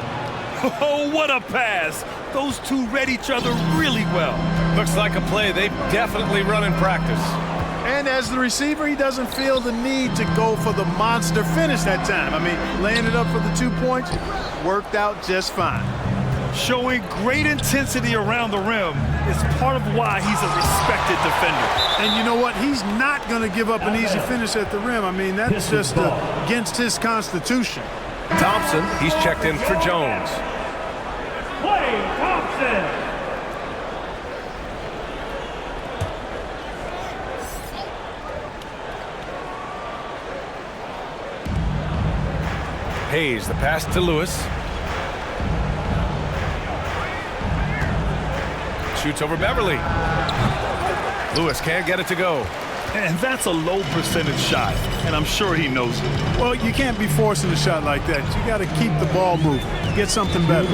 Oh, what a pass. Those two read each other really well. Looks like a play they've definitely run in practice. And as the receiver, he doesn't feel the need to go for the monster finish that time. I mean, laying it up for the 2 points worked out just fine. Showing great intensity around the rim is part of why he's a respected defender. And you know what? He's not going to give up an easy finish at the rim. I mean, that's just against his constitution. Thompson, he's checked in for Jones. Klay Thompson. Hayes, the pass to Lewis. Shoots over Beverly. Lewis can't get it to go. And that's a low percentage shot, and I'm sure he knows it. Well, you can't be forcing a shot like that. You got to keep the ball moving. Get something better.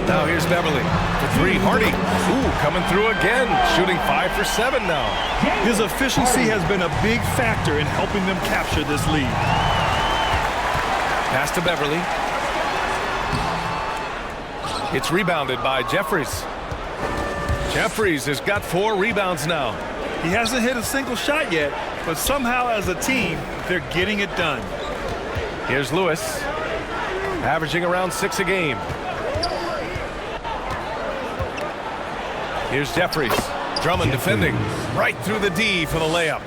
Now here's Beverly for 3. Hardy. Ooh, coming through again. Shooting 5 for 7 now. His efficiency has been a big factor in helping them capture this lead. Pass to Beverly. It's rebounded by Jeffries. Jeffries has got 4 rebounds now. He hasn't hit a single shot yet, but somehow as a team, they're getting it done. Here's Lewis, averaging around 6 a game. Here's Jeffries. Drummond defending right through the D for the layup.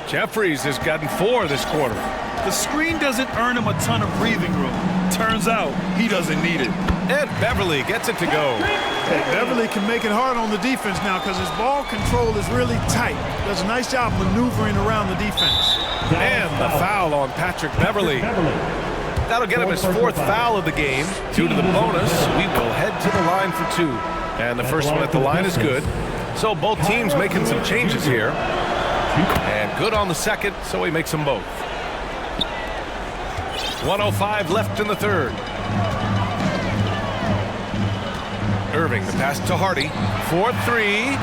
Jeffries has gotten 4 this quarter. The screen doesn't earn him a ton of breathing room. Turns out he doesn't need it. And Beverly gets it to go. Hey, Beverly can make it hard on the defense now because his ball control is really tight. Does a nice job maneuvering around the defense. And the foul on Patrick Beverly. That'll get him his 4th foul of the game. Due to the bonus, we will head to the line for 2. And the first one at the line is good. So both teams making some changes here. And good on the second, so he makes them both. 1:05 left in the third. Irving, the pass to Hardy. 4-3.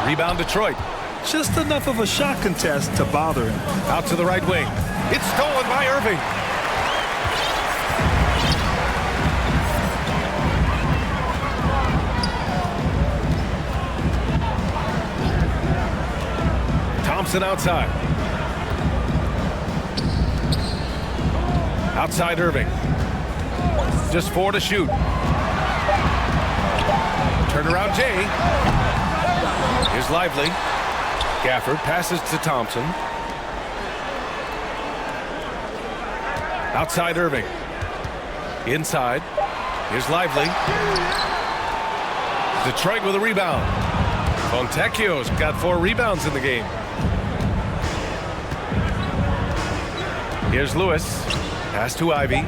Rebound Detroit. Just enough of a shot contest to bother him. Out to the right wing. It's stolen by Irving. Thompson outside. Outside Irving. Just 4 to shoot. Turnaround Jay. Here's Lively. Gafford passes to Thompson. Outside Irving. Inside. Here's Lively. Detroit with a rebound. Fontecchio's got 4 rebounds in the game. Here's Lewis. Pass to Ivy.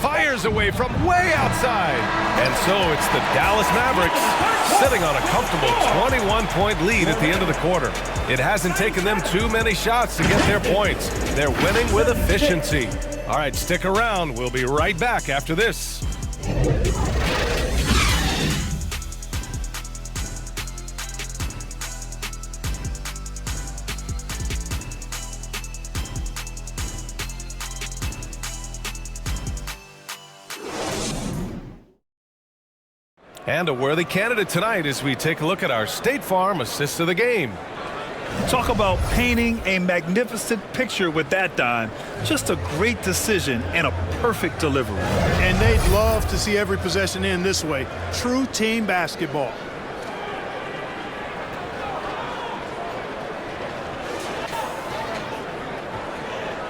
Fires away from way outside. And so it's the Dallas Mavericks sitting on a comfortable 21-point lead at the end of the quarter. It hasn't taken them too many shots to get their points. They're winning with efficiency. All right, stick around. We'll be right back after this. And a worthy candidate tonight as we take a look at our State Farm assist of the game. Talk about painting a magnificent picture with that dime. Just a great decision and a perfect delivery. And they'd love to see every possession end this way. True team basketball.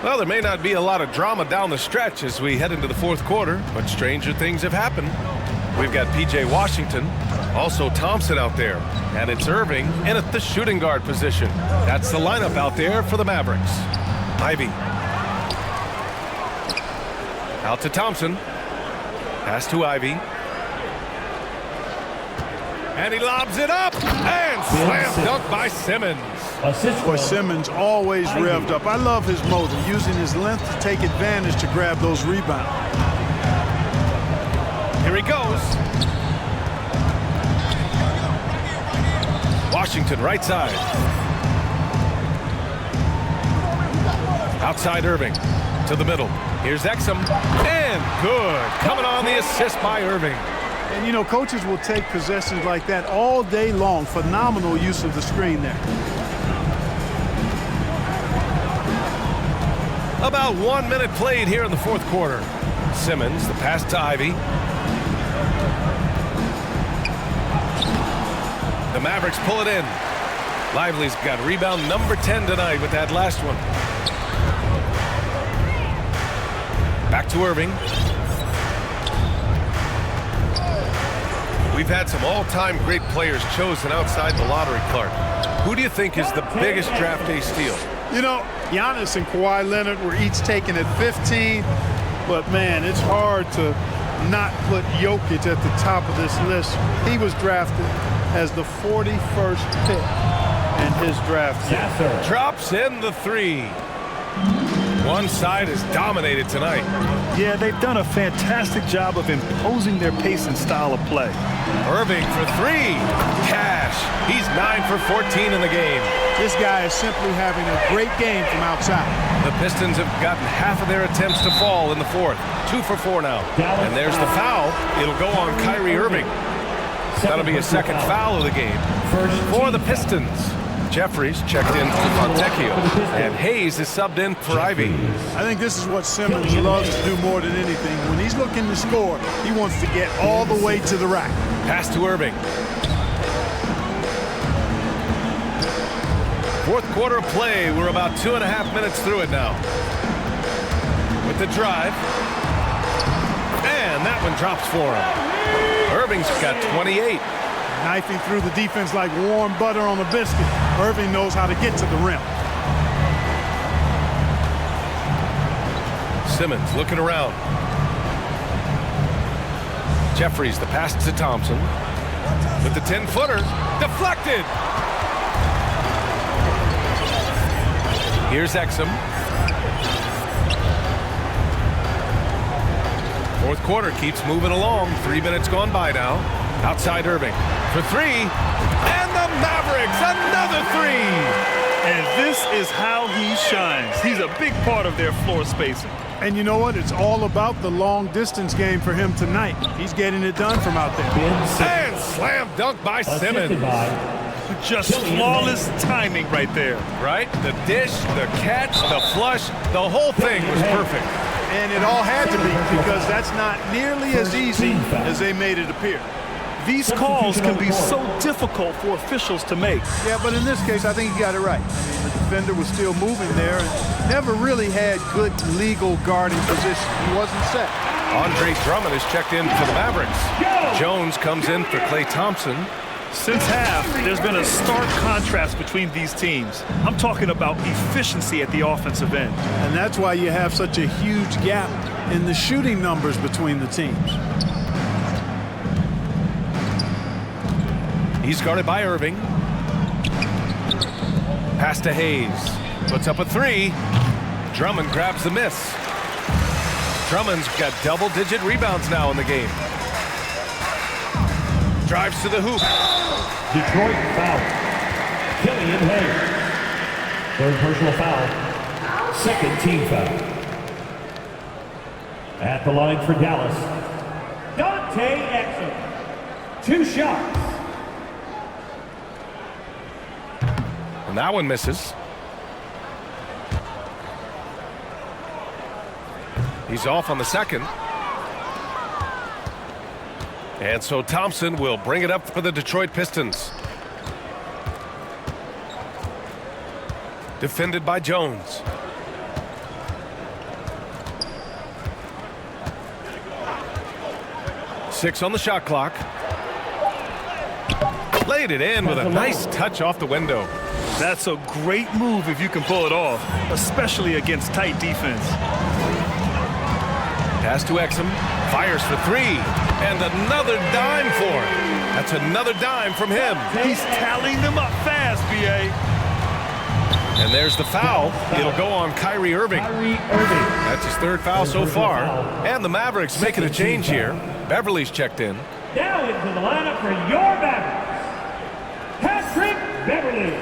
Well, there may not be a lot of drama down the stretch as we head into the 4th quarter, but stranger things have happened. We've got P.J. Washington, also Thompson out there, and it's Irving in at the shooting guard position. That's the lineup out there for the Mavericks. Ivy. Out to Thompson. Pass to Ivy. And he lobs it up, and slam dunk by Simmons. Boy, Simmons always revved up. I love his motor, using his length to take advantage to grab those rebounds. Here he goes. Washington right side. Outside Irving to the middle. Here's Exum. And good. Coming on the assist by Irving. And, you know, coaches will take possessions like that all day long. Phenomenal use of the screen there. About 1 minute played here in the 4th quarter. Simmons, the pass to Ivy. The Mavericks pull it in. Lively's got rebound number 10 tonight with that last one. Back to Irving. We've had some all-time great players chosen outside the lottery, Clark. Who do you think is the biggest draft day steal? You know, Giannis and Kawhi Leonard were each taken at 15, but man, it's hard to not put Jokic at the top of this list. He was drafted as the 41st pick in his draft. Yes, sir. Drops in the 3. One side is dominated tonight. Yeah, they've done a fantastic job of imposing their pace and style of play. Irving for 3. Cash. He's 9 for 14 in the game. This guy is simply having a great game from outside. The Pistons have gotten half of their attempts to fall in the 4th. 2 for 4 now. And there's the foul. It'll go on Kyrie Irving. That'll be his 2nd foul of the game. For the Pistons, Jeffries checked in for Fontecchio, and Hayes is subbed in for Ivy. I think this is what Simmons loves to do more than anything. When he's looking to score, he wants to get all the way to the rack. Pass to Irving. 4th quarter play. We're about 2.5 minutes through it now. with the drive. And that one drops for him. Irving's got 28. Knifing through the defense like warm butter on a biscuit. Irving knows how to get to the rim. Simmons looking around. Jeffries, the pass to Thompson. With the 10-footer, deflected. Here's Exum. Fourth quarter keeps moving along. 3 minutes gone by now. Outside Irving for three. And the Mavericks, another three. And this is how he shines. He's a big part of their floor spacing. And you know what? It's all about the long distance game for him tonight. He's getting it done from out there. And slam dunk by Simmons. Just flawless timing right there. Right? The dish, the catch, the flush, the whole thing was perfect. And it all had to be, because that's not nearly as easy as they made it appear. These calls can be so difficult for officials to make. Yeah, but in this case, I think he got it right. I mean, the defender was still moving there and never really had good legal guarding position. He wasn't set. Andre Drummond is checked in for the Mavericks. Jones comes in for Klay Thompson. Since half, there's been a stark contrast between these teams. I'm talking about efficiency at the offensive end. And that's why you have such a huge gap in the shooting numbers between the teams. He's guarded by Irving. Pass to Hayes. Puts up a three. Drummond grabs the miss. Drummond's got double-digit rebounds now in the game. Drives to the hoop. Detroit foul. Killian Hayes. Third personal foul. Second team foul. At the line for Dallas, Dante Exum. 2 shots. And that one misses. He's off on the second. And so Thompson will bring it up for the Detroit Pistons. Defended by Jones. Six on the shot clock. Laid it in with a nice touch off the window. That's a great move if you can pull it off, especially against tight defense. Pass to Exum, fires for three, and another dime for him. That's another dime from him. He's tallying them up fast, B.A. And there's the foul. It'll go on Kyrie Irving. That's his third foul so far. And the Mavericks making a change here. Beverly's checked in. Now into the lineup for your Mavericks, Patrick Beverly.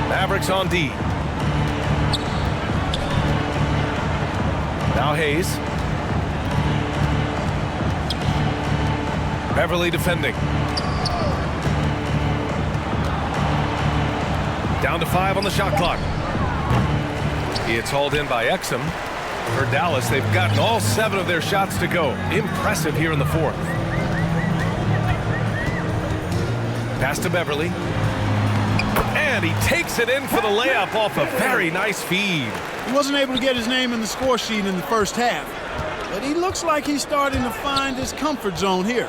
Mavericks on D. Now Hayes. Beverly defending. Down to 5 on the shot clock. It's hauled in by Exum. For Dallas, they've gotten all 7 of their shots to go. Impressive here in the fourth. Pass to Beverly. And he takes it in for the layup off a very nice feed. He wasn't able to get his name in the score sheet in the first half, but he looks like he's starting to find his comfort zone here.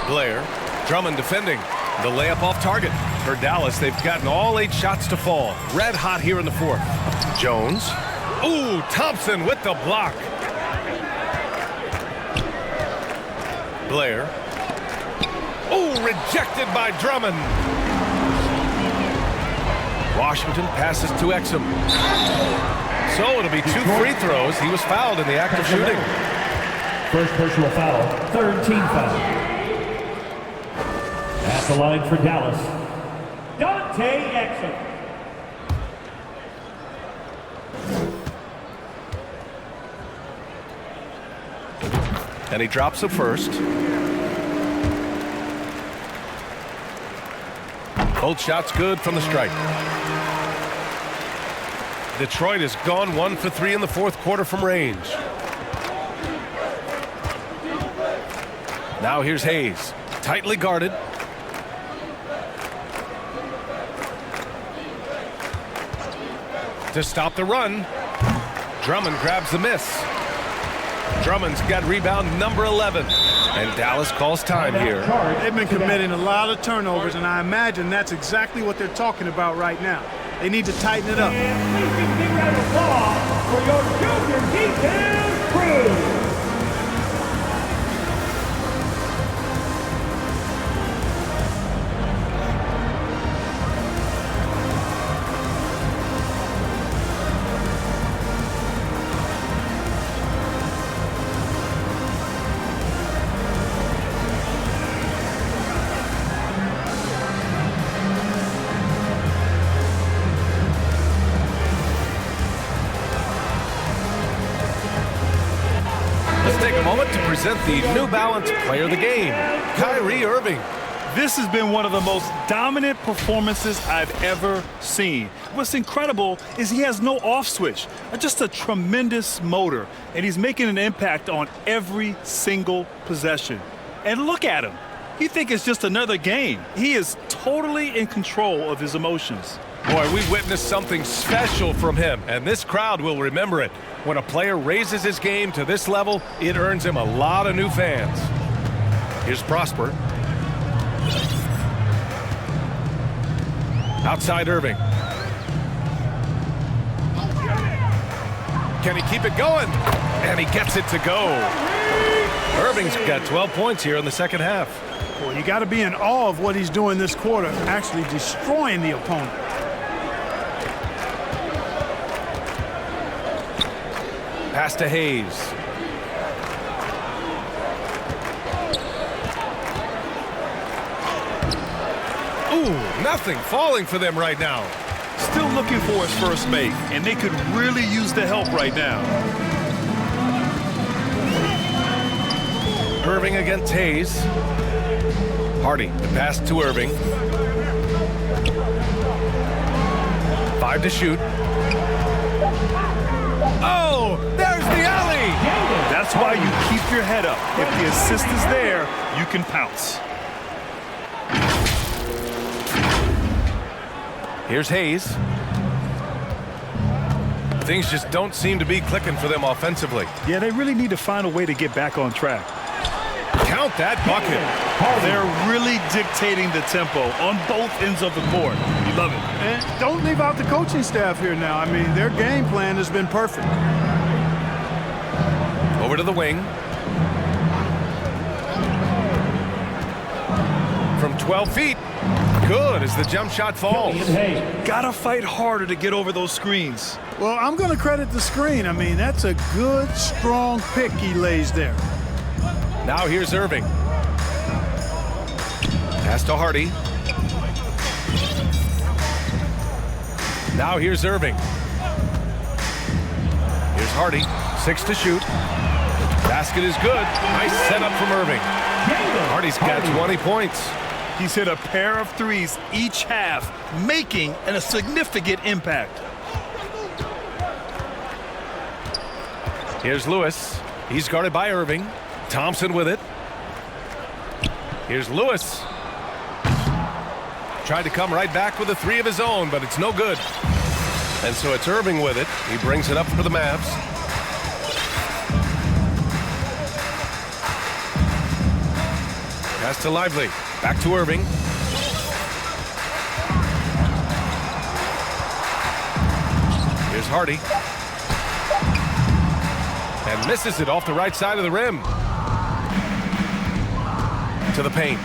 Blair, Drummond defending. The layup off target. For Dallas, they've gotten all 8 shots to fall. Red hot here in the fourth. Jones. Ooh, Thompson with the block. Blair. Ooh, rejected by Drummond. Washington passes to Exum. So it'll be 2 free throws. He was fouled in the act of shooting. First personal foul, third team foul. At the line for Dallas, Dante Exum. And he drops the first. Both shots good from the stripe. Detroit has gone 1 for 3 in the fourth quarter from range. Now here's Hayes. Tightly guarded. To stop the run. Drummond grabs the miss. Drummond's got rebound number 11. And Dallas calls time here. They've been committing a lot of turnovers, and I imagine that's exactly what they're talking about right now. They need to tighten it up. And please give a big round of applause for your junior detail crew. Take a moment to present the New Balance Player of the Game, Kyrie Irving. This has been one of the most dominant performances I've ever seen. What's incredible is he has no off switch, just a tremendous motor, and he's making an impact on every single possession. And look at him. You think it's just another game. He is totally in control of his emotions. Boy, we witnessed something special from him, and this crowd will remember it. When a player raises his game to this level, it earns him a lot of new fans. Here's Prosper. Outside Irving. Can he keep it going? And he gets it to go. Irving's got 12 points here in the second half. Well, you got to be in awe of what he's doing this quarter, actually destroying the opponent. Pass to Hayes. Ooh, nothing falling for them right now. Still looking for his first make, and they could really use the help right now. Irving against Hayes. Hardy, the pass to Irving. 5 to shoot. Oh, there's the alley! That's why you keep your head up. If the assist is there, you can pounce. Here's Hayes. Things just don't seem to be clicking for them offensively. Yeah, they really need to find a way to get back on track. Count that bucket. They're really dictating the tempo on both ends of the court. You love it. And don't leave out the coaching staff here now. I mean, their game plan has been perfect. Over to the wing. From 12 feet. Good as the jump shot falls. Gotta fight harder to get over those screens. Well, I'm going to credit the screen. I mean, that's a good, strong pick he lays there. Now here's Irving. Pass to Hardy. Now here's Irving. Here's Hardy. 6 to shoot. Basket is good. Nice setup from Irving. Hardy's got 20 points. He's hit a pair of threes each half, making a significant impact. Here's Lewis. He's guarded by Irving. Thompson with it. Here's Lewis. Tried to come right back with a 3 of his own, but it's no good. And so it's Irving with it. He brings it up for the Mavs. Pass to Lively. Back to Irving. Here's Hardy. And misses it off the right side of the rim. To the paint.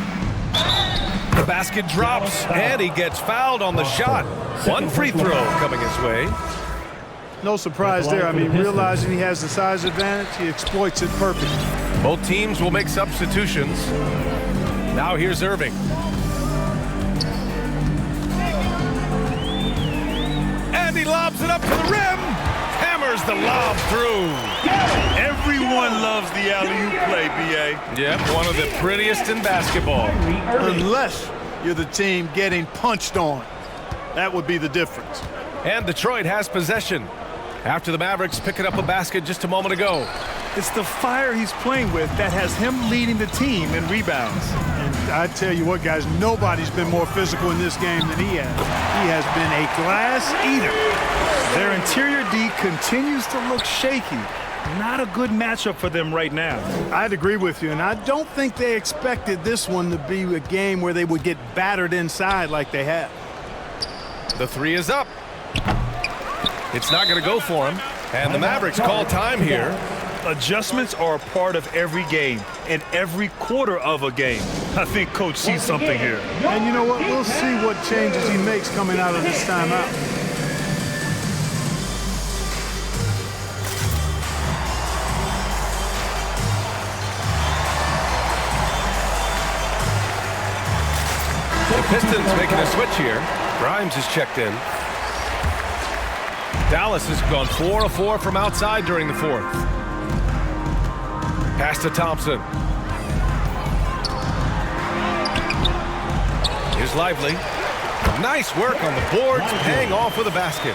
The basket drops, and he gets fouled on the shot. 1 free throw coming his way. No surprise there. I mean, realizing he has the size advantage, he exploits it perfectly. Both teams will make substitutions. Now here's Irving. And he lobs it up to the rim. Hammers the lob through. Everyone loves the alley-oop play, B.A. Yep, one of the prettiest in basketball. Unless you're the team getting punched on. That would be the difference. And Detroit has possession after the Mavericks picking up a basket just a moment ago. It's the fire he's playing with that has him leading the team in rebounds. And I tell you what, guys, nobody's been more physical in this game than he has. He has been a glass eater. Their interior D continues to look shaky. Not a good matchup for them right now. I'd agree with you, and I don't think they expected this one to be a game where they would get battered inside like they have. The three is up. It's not going to go for him, and the Mavericks call time here. Adjustments are a part of every game and every quarter of a game. I think Coach sees something here. And you know what? We'll see what changes he makes coming out of this timeout. The Pistons making a switch here. Grimes is checked in. Dallas has gone 4 of 4 from outside during the fourth. Pass to Thompson. Here's Lively. Nice work on the boards, paying off with a basket.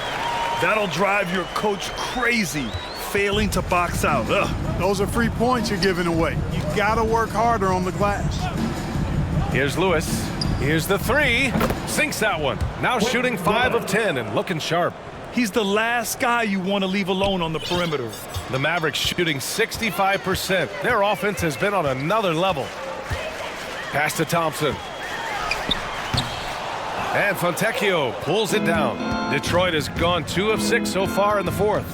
That'll drive your coach crazy, failing to box out. Ugh. Those are free points you're giving away. You got to work harder on the glass. Here's Lewis. Here's the three. Sinks that one. Now shooting 5 of 10 and looking sharp. He's the last guy you want to leave alone on the perimeter. The Mavericks shooting 65%. Their offense has been on another level. Pass to Thompson. And Fontecchio pulls it down. Detroit has gone 2 of 6 so far in the fourth.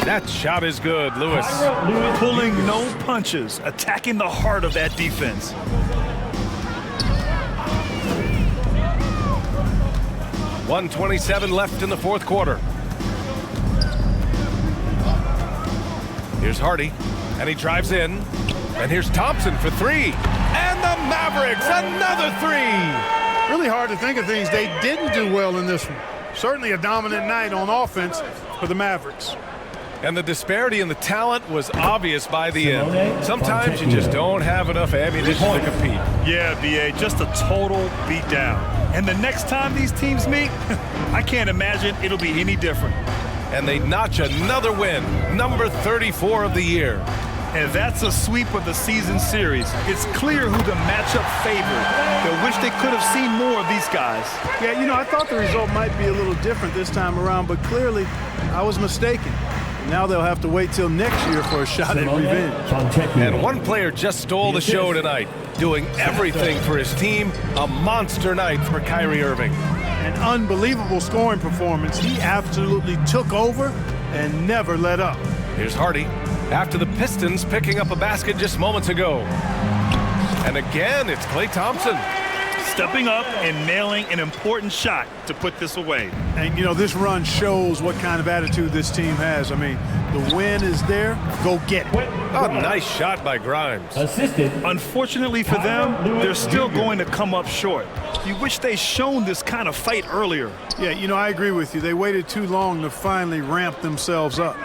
That shot is good, Lewis. Pulling no punches, attacking the heart of that defense. .127 left in the fourth quarter. Here's Hardy, and he drives in. And here's Thompson for three. And the Mavericks, another three. Really hard to think of things they didn't do well in this one. Certainly a dominant night on offense for the Mavericks. And the disparity in the talent was obvious by the end. Sometimes you just don't have enough ammunition to compete. Yeah, BA, just a total beatdown. And the next time these teams meet, I can't imagine it'll be any different. And they notch another win, number 34 of the year. And that's a sweep of the season series. It's clear who the matchup favored. They wish they could have seen more of these guys. Yeah, you know, I thought the result might be a little different this time around, but clearly I was mistaken. Now they'll have to wait till next year for a shot at revenge. And one player just stole the show tonight, doing everything for his team. A monster night for Kyrie Irving. An unbelievable scoring performance. He absolutely took over and never let up. Here's Hardy after the Pistons picking up a basket just moments ago. And again, it's Klay Thompson. Stepping up and nailing an important shot to put this away. And, you know, this run shows what kind of attitude this team has. I mean, the win is there. Go get it. Oh, nice shot by Grimes. Unfortunately for them, they're still going to come up short. You wish they'd shown this kind of fight earlier. Yeah, you know, I agree with you. They waited too long to finally ramp themselves up.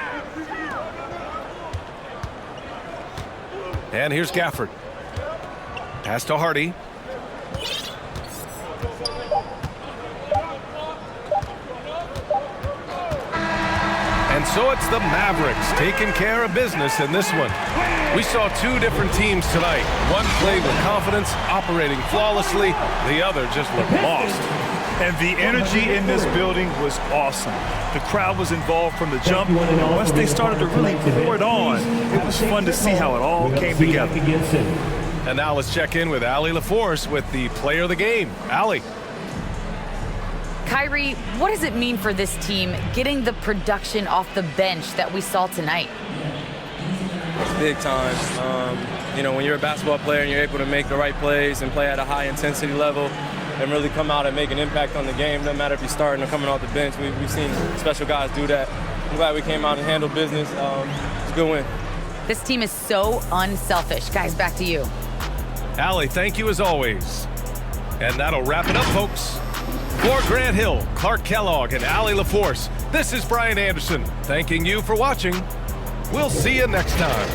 And here's Gafford. Pass to Hardy. And so it's the Mavericks taking care of business in this one. We saw two different teams tonight. One played with confidence, operating flawlessly. The other just looked lost. And the energy in this building was awesome. The crowd was involved from the jump. And once they started to really pour it on, it was fun to see how it all came together. And now let's check in with Allie LaForce with the player of the game. Allie. Kyrie, what does it mean for this team getting the production off the bench that we saw tonight? It's big time. You know, when you're a basketball player and you're able to make the right plays and play at a high intensity level and really come out and make an impact on the game, no matter if you're starting or coming off the bench, we've seen special guys do that. I'm glad we came out and handled business. It's a good win. This team is so unselfish. Guys, back to you. Allie, thank you as always. And that'll wrap it up, folks. For Grant Hill, Clark Kellogg, and Allie LaForce, this is Brian Anderson, thanking you for watching. We'll see you next time.